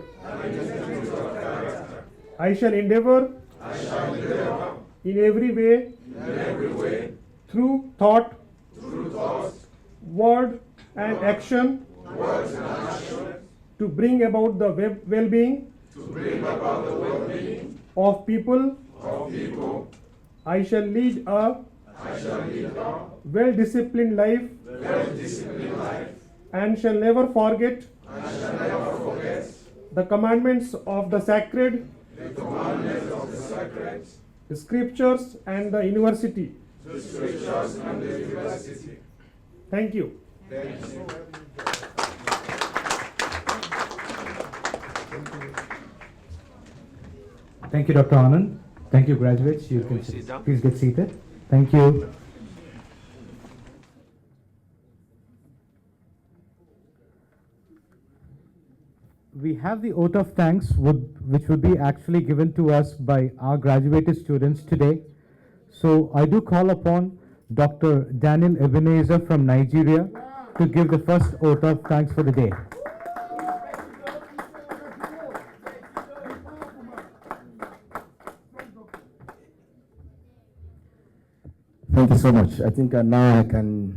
Speaker 12: I shall endeavor in every way through thought, word and action to bring about the well-being of people. I shall lead a well-disciplined life and shall never forget the commandments of the sacred scriptures and the university. Thank you.
Speaker 13: Thank you, Dr. Anand. Thank you, graduates. You can please get seated. Thank you. We have the oath of thanks which would be actually given to us by our graduated students today. So I do call upon Dr. Daniel Ebenezer from Nigeria to give the first oath of thanks for the day.
Speaker 14: Thank you so much. I think now I can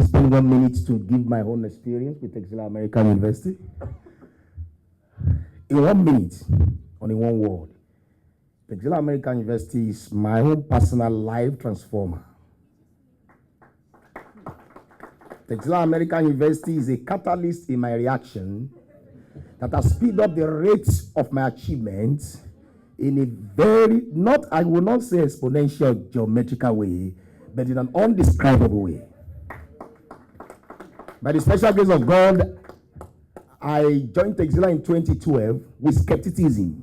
Speaker 14: spend 1 minute to give my own experience with Texila American University. In 1 minute, only one word. Texila American University is my own personal life transformer. Texila American University is a catalyst in my reaction that has speeded up the rates of my achievements in a very, I will not say exponential geometrical way, but in an undescribable way. By the special grace of God, I joined Texila in 2012 with skepticism.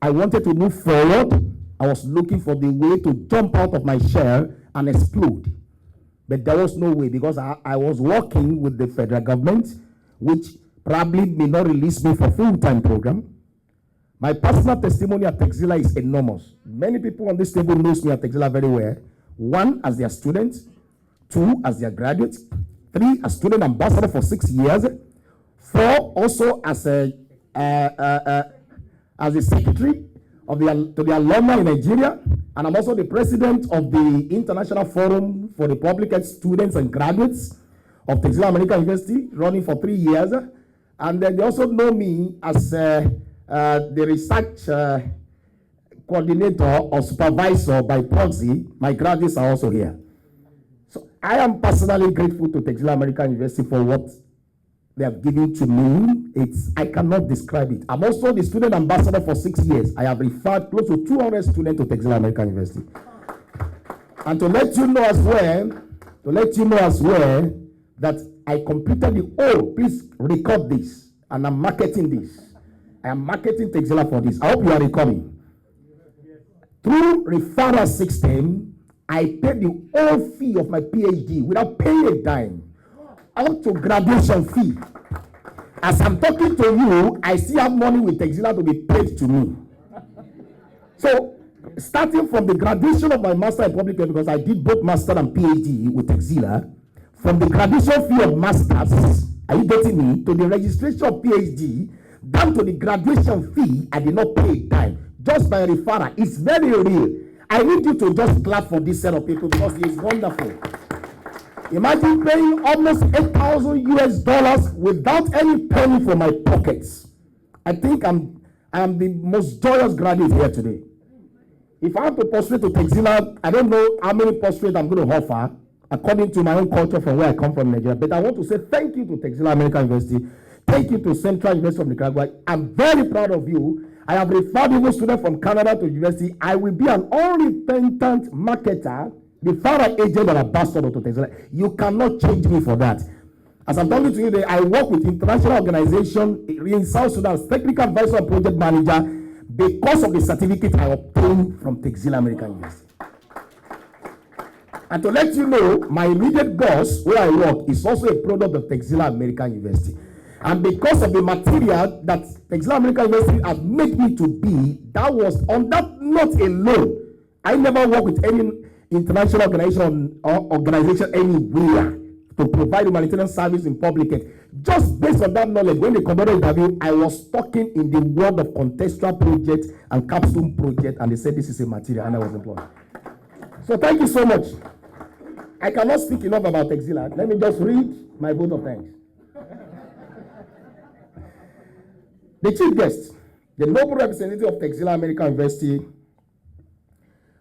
Speaker 14: I wanted to move forward. I was looking for the way to jump out of my shell and explode. But there was no way because I was working with the federal government, which probably may not release me for full-time program. My personal testimony at Texila is enormous. Many people on this table knows me at Texila very well. 1, as their student. 2, as their graduate. 3, as student ambassador for 6 years. 4, also as a secretary of to the alumni in Nigeria. And I'm also the president of the International Forum for the Public Health Students and Graduates of Texila American University, running for 3 years. And they also know me as the research coordinator or supervisor by proxy. My graduates are also here. So I am personally grateful to Texila American University for what they have given to me. I cannot describe it. I'm also the student ambassador for 6 years. I have referred close to 200 students to Texila American University. And to let you know as well, that I completed the whole, please record this, and I'm marketing this. I am marketing Texila for this. I hope you are recording. Through referral system, I paid the whole fee of my PhD without paying a dime, up to graduation fee. As I'm talking to you, I still have money with Texila to be paid to me. So, starting from the graduation of my master in public health, because I did both master and PhD with Texila, from the graduation fee of masters, are you getting me, to the registration of PhD, down to the graduation fee, I did not pay a dime, just by referral. It's very real. I need you to just clap for this set of people because it's wonderful. Imagine paying almost $8,000 without any penny from my pockets. I think I am the most joyous graduate here today. If I have to prostrate to Texila, I don't know how many prostrate I'm going to offer according to my own culture from where I come from, Nigeria. But I want to say thank you to Texila American University. Thank you to Central University of Nicaragua. I'm very proud of you. I have referred even students from Canada to university. I will be an unrepentant marketer, referral agent and ambassador to Texila. You cannot change me for that. As I'm talking to you today, I work with international organization in South Sudan as technical advisor and project manager. because of the certificate I obtained from Texila American University. And to let you know, my immediate boss, where I work, is also a product of Texila American University. And because of the material that Texila American University has made me to be, that was on that note alone. I never worked with any international organization or organization anywhere to provide humanitarian service in public health. Just based on that knowledge, when they conducted the interview, I was talking in the world of contextual project and capstone project, and they said this is a material, and I was employed. So thank you so much. I cannot speak enough about Texila. Let me just read my vote of thanks. The chief guest, the noble representative of Texila American University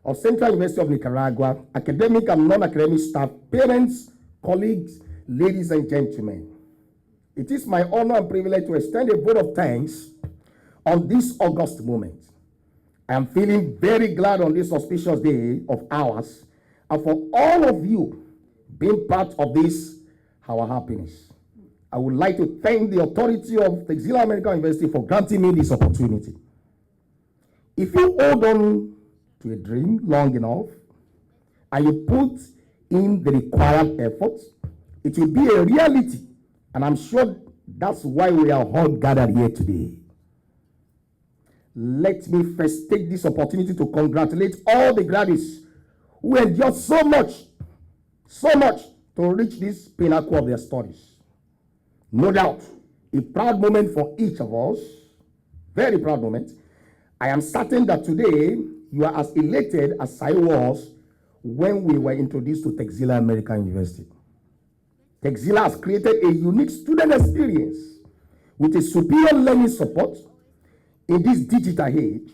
Speaker 14: of Central University of Nicaragua, academic and non-academic staff, parents, colleagues, ladies and gentlemen. It is my honor and privilege to extend a vote of thanks on this August moment. I am feeling very glad on this auspicious day of ours, and for all of you being part of this, our happiness. I would like to thank the authority of Texila American University for granting me this opportunity. If you hold on to a dream long enough, and you put in the required effort, it will be a reality. And I'm sure that's why we are all gathered here today. Let me first take this opportunity to congratulate all the graduates who endured so much to reach this pinnacle of their studies. No doubt, a proud moment for each of us, very proud moment. I am certain that today you are as elated as I was when we were introduced to Texila American University. Texila has created a unique student experience with a superior learning support. In this digital age,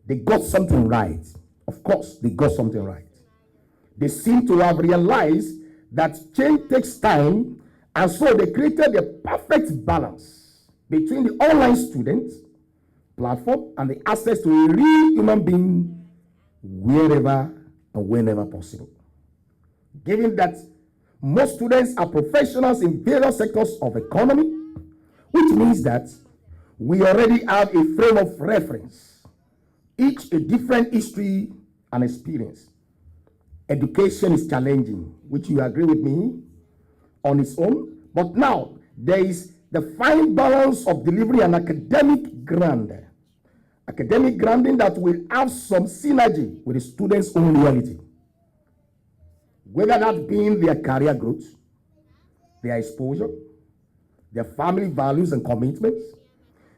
Speaker 14: they got something right. Of course, they got something right. They seem to have realized that change takes time, and so they created a perfect balance between the online student platform and the access to a real human being wherever and whenever possible. Given that most students are professionals in various sectors of economy, which means that we already have a frame of reference, each a different history and experience. Education is challenging, which you agree with me on its own, but now there is the fine balance of delivery and academic grounding that will have some synergy with the students' own reality. Whether that being their career growth, their exposure, their family values and commitments,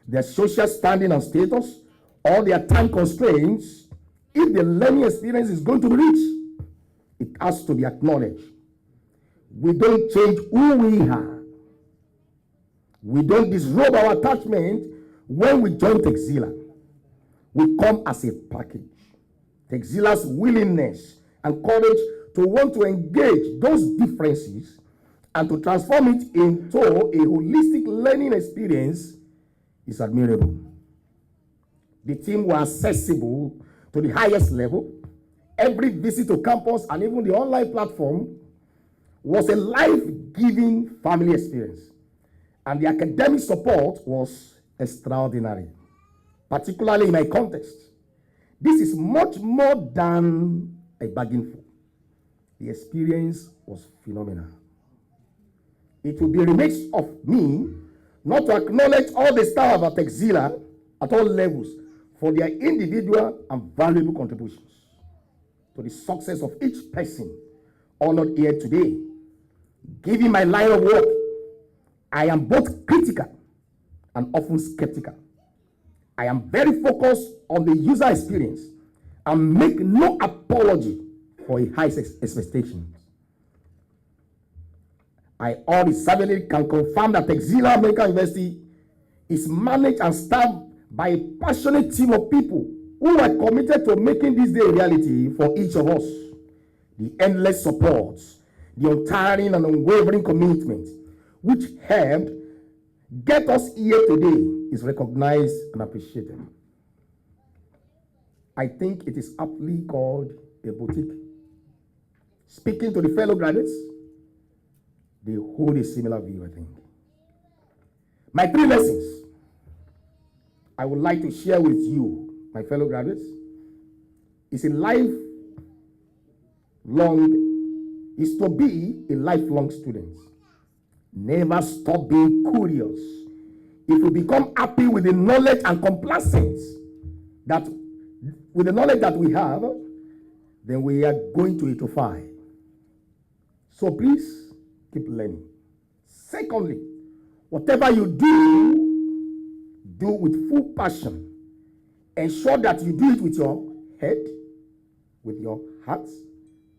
Speaker 14: their social standing and status, or their time constraints, if the learning experience is going to be rich, it has to be acknowledged. We don't change who we are. We don't disrobe our attachment when we join Texila. We come as a package. Texila's willingness and courage to want to engage those differences and to transform it into a holistic learning experience is admirable. The team were accessible to the highest level. Every visit to campus and even the online platform was a life-giving family experience. And the academic support was extraordinary, particularly in my context. This is much more than a bargain for. The experience was phenomenal. It would be remiss of me not to acknowledge all the staff at Texila at all levels for their individual and valuable contributions to the success of each person honored here today. Given my line of work, I am both critical and often skeptical. I am very focused on the user experience and make no apology for a high expectation. I unreservedly can confirm that Texila American University is managed and staffed by a passionate team of people who are committed to making this day a reality for each of us. The endless support, the untiring and unwavering commitment which helped get us here today is recognized and appreciated. I think it is aptly called a boutique. Speaking to the fellow graduates, they hold a similar view, I think. My 3 lessons I would like to share with you my fellow graduates, is is to be a lifelong student. Never stop being curious. If we become happy with the knowledge and complacent that with the knowledge that we have, then we are going to atrophy. So please keep learning. Secondly, whatever you do with full passion. Ensure that you do it with your head, with your heart,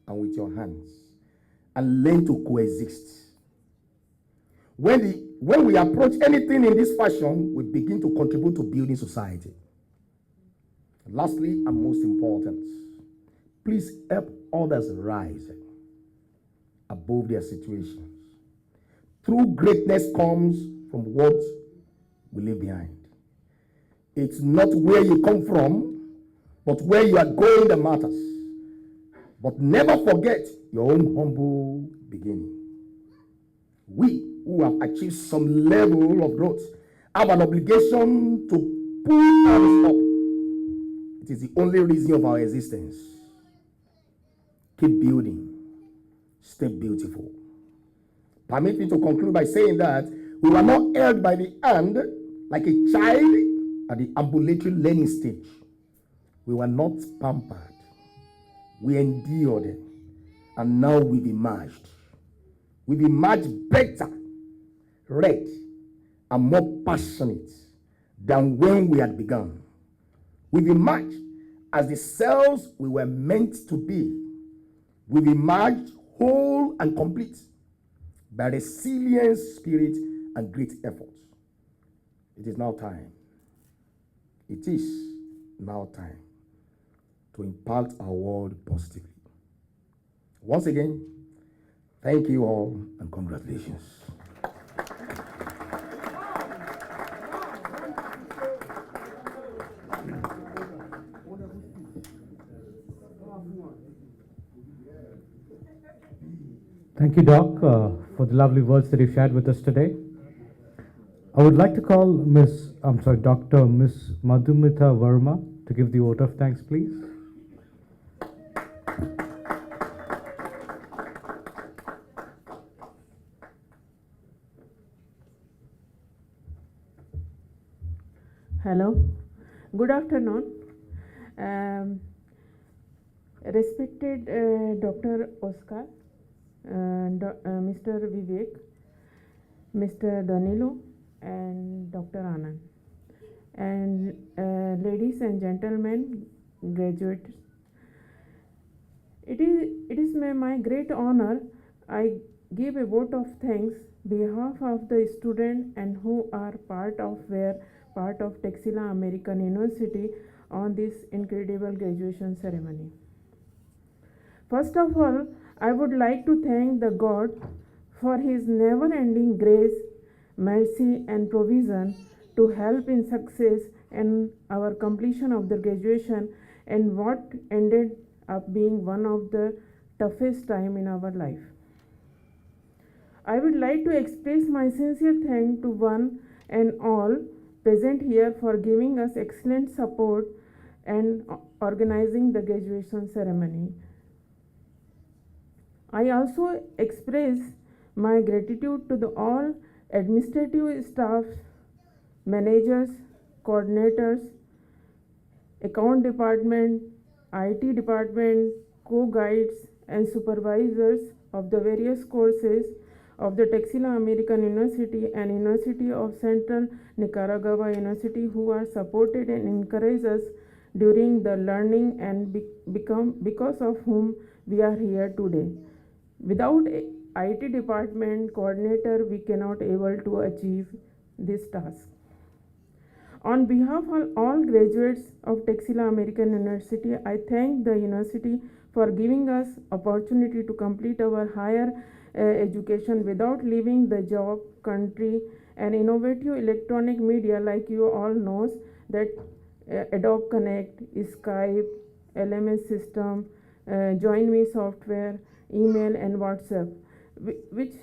Speaker 14: and with your hands, and learn to coexist. When we approach anything in this fashion, we begin to contribute to building society. Lastly, and most important, please help others rise above their situations. True greatness comes from what we leave behind. It's not where you come from, but where you are going that matters. But never forget your own humble beginning. We who have achieved some level of growth have an obligation to pull others up. It is the only reason of our existence. Keep building. Stay beautiful. Permit me to conclude by saying that we were not held by the hand like a child at the ambulatory learning stage. We were not pampered. We endured, and now we've emerged. We've emerged better, read, and more passionate than when we had begun. We've emerged as the selves we were meant to be. We've emerged whole and complete by resilience, spirit, and great effort. It is now time. It is now time to impact our world positively. Once again, thank you all and congratulations.
Speaker 13: Thank you, Doc, for the lovely words that you shared with us today. I would like to call Dr. Miss Madhumita Verma to give the vote of thanks, please.
Speaker 11: Hello, good afternoon. Respected Dr. Oscar, Mr. Vivek, Mr. Danilo, and Dr. Anand, and ladies and gentlemen, graduates. It is my great honor. I give a vote of thanks behalf of the students and who are part of Texila American University on this incredible graduation ceremony. First of all, I would like to thank the God for his never-ending grace, mercy, and provision to help in success and our completion of the graduation and what ended up being one of the toughest time in our life. I would like to express my sincere thanks to one and all present here for giving us excellent support and organizing the graduation ceremony. I also express my gratitude to all administrative staff, managers, coordinators, account department, IT department, co-guides, and supervisors of the various courses of the Texila American University and University of Central Nicaragua University who are supported and encouraged us during the learning and because of whom we are here today. Without IT department coordinator, we cannot able to achieve this task. On behalf of all graduates of Texila American University, I thank the university for giving us opportunity to complete our higher education without leaving the job, country, and innovative electronic media like you all knows that Adobe Connect, Skype, LMS system, Join Me software, email, and WhatsApp, which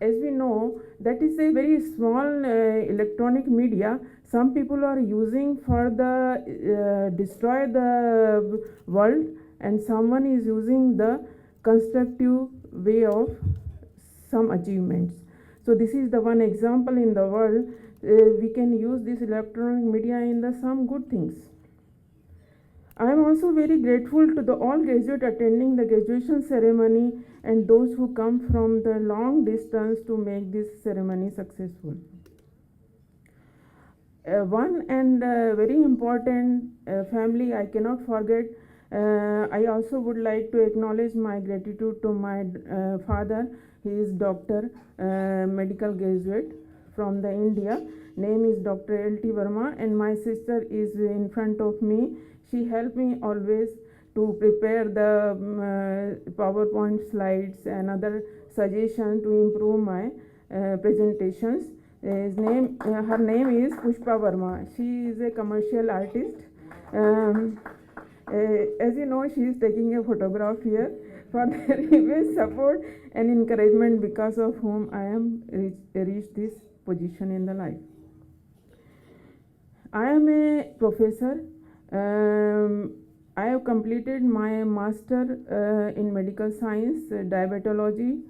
Speaker 11: as we know that is a very small electronic media
Speaker 15: some people are using for the destroy the world, and someone is using the constructive way of some achievements. So this is the one example in the world. We can use this electronic media in the some good things. I am also very grateful to the all graduates attending the graduation ceremony and those who come from the long distance to make this ceremony successful. One and very important family I cannot forget. I also would like to acknowledge my gratitude to my father. He is doctor, medical graduate from the India. Name is Dr. L.T. Verma, and my sister is in front of me. She helped me always to prepare the PowerPoint slides and other suggestions to improve my presentations. Her name is Pushpa Verma. She is a commercial artist. As you know, she is taking a photograph here for their immense support and encouragement, because of whom I am reached this position in the life. I am a professor. I have completed my master in medical science, diabetology.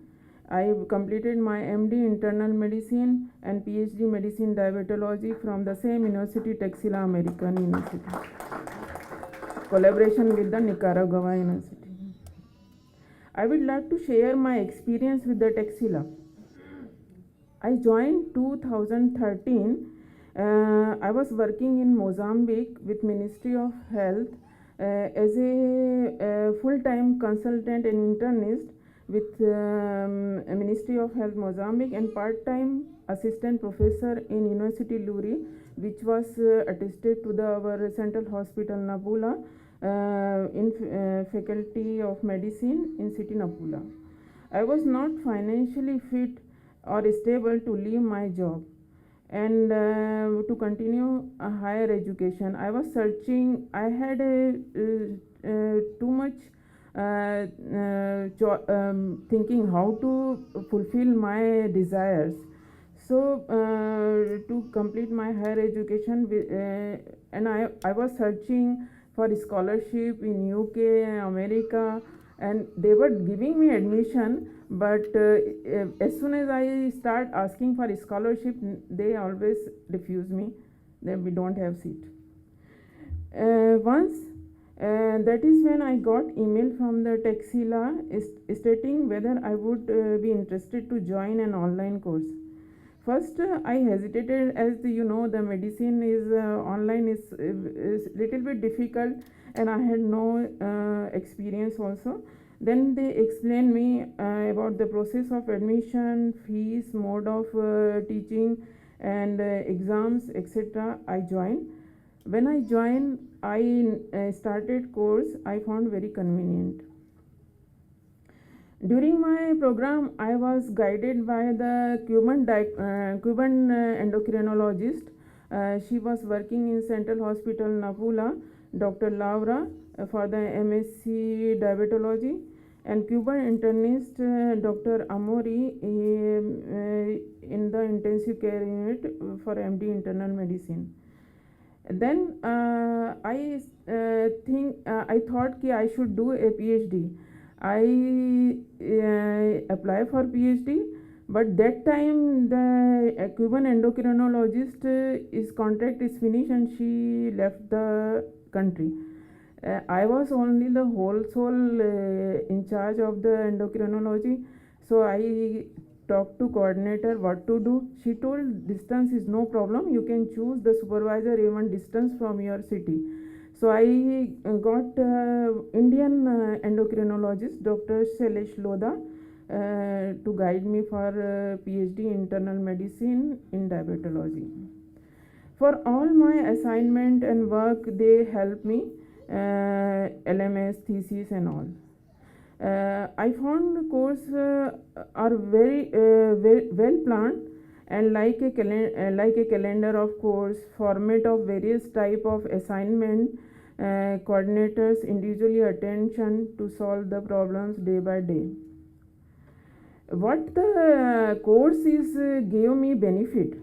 Speaker 15: I have completed my MD internal medicine and PhD medicine diabetology from the same university, Texila American University, collaboration with the Nicaragua University. I would like to share my experience with the Texila. I joined 2013. I was working in Mozambique with Ministry of Health as a full-time consultant and internist with Ministry of Health Mozambique, and part-time assistant professor in University Luri, which was attested to our Central Hospital Nampula in Faculty of Medicine in City Nampula. I was not financially fit or stable to leave my job and to continue a higher education. I was searching. I had too much thinking how to fulfill my desires. So to complete my higher education, and I was searching for scholarship in UK, America, and they were giving me admission, but as soon as I start asking for scholarship, they always refuse me. Then we don't have seat. Once that is when I got email from the Texila stating whether I would be interested to join an online course. First, I hesitated, as the medicine is online is little bit difficult, and I had no experience also. Then they explained me about the process of admission, fees, mode of teaching, and exams, etc. I joined. When I joined, I started course. I found very convenient. During my program, I was guided by the Cuban endocrinologist. She was working in Central Hospital Nampula, Dr. Laura, for the MSc Diabetology, and Cuban internist Dr. Amori in the intensive care unit for MD internal medicine. Then I thought that I should do a PhD. I applied for PhD, but that time the Cuban endocrinologist his contract is finished and she left the country. I was only the whole soul in charge of the endocrinology, so I talked to coordinator what to do. She told distance is no problem, you can choose the supervisor even distance from your city. So I got Indian endocrinologist Dr. Shailesh Lodha to guide me for PhD internal medicine in diabetology. For all my assignment and work, they help me, LMS, thesis and all. I found the course are very well planned and like a calendar of course, format of various type of assignment, coordinators individually attention to solve the problems day by day. What the course is gave me benefit.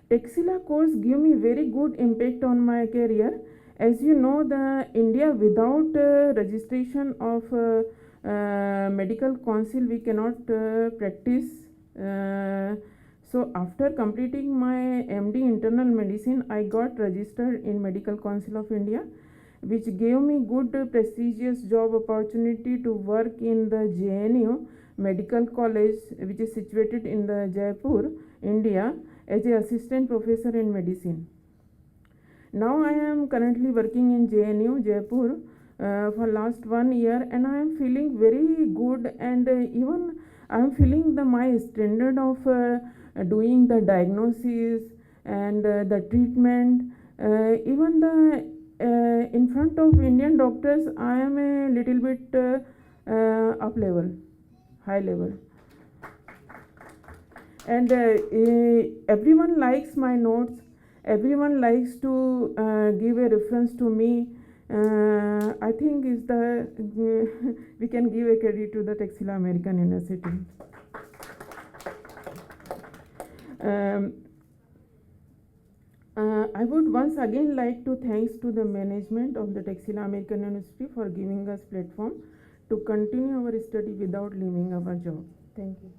Speaker 15: Texila course give me very good impact on my career. As you know, the India without registration of medical council we cannot practice. So after completing my MD internal medicine, I got registered in Medical Council of India, which gave me good prestigious job opportunity to work in the JNU Medical College, which is situated in the Jaipur, India, as an assistant professor in medicine. Now I am currently working in JNU Jaipur for last 1 year, and I am feeling very good, and even I am feeling my standard of doing the diagnosis and the treatment, even in front of Indian doctors I am a little bit up level, high level, and everyone likes my notes. Everyone likes to give a reference to me. I think is the we can give a credit to the Texila American University. I would once again like to thanks to the management of the Texila American University for giving us platform to continue our study without leaving our job. Thank you.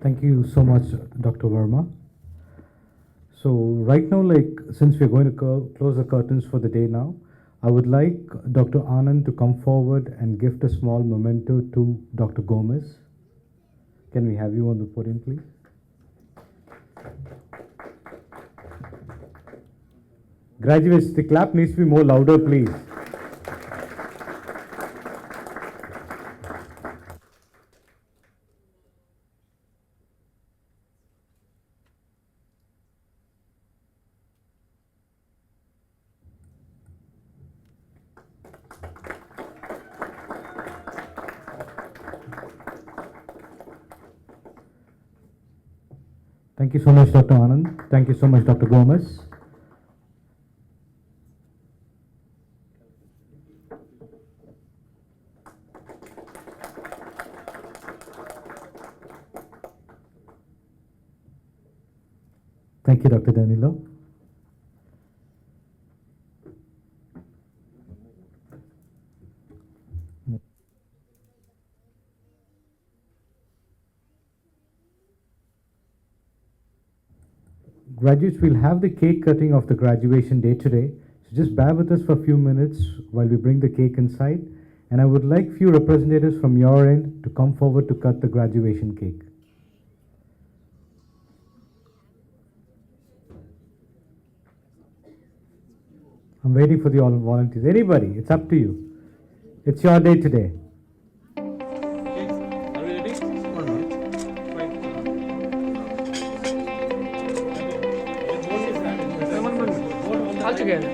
Speaker 1: Thank you so much, Dr. Verma. So right now, since we're going to close the curtains for the day now, I would like Dr. Anand to come forward and gift a small memento to Dr. Gomez. Can we have you on the podium, please? Graduates, the clap needs to be more louder, please. Thank you so much, Dr. Anand. Thank you so much, Dr. Gomez. Thank you, Dr. Danilo. Graduates, we'll have the cake cutting of the graduation day today. So just bear with us for a few minutes while we bring the cake inside. And I would like few representatives from your end to come forward to cut the graduation cake. I'm waiting for the all volunteers. Anybody, it's up to you. It's your day today.
Speaker 16: All together.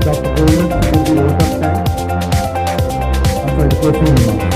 Speaker 16: Dr. Goldman to give the oath of thanks. I'm sorry, the question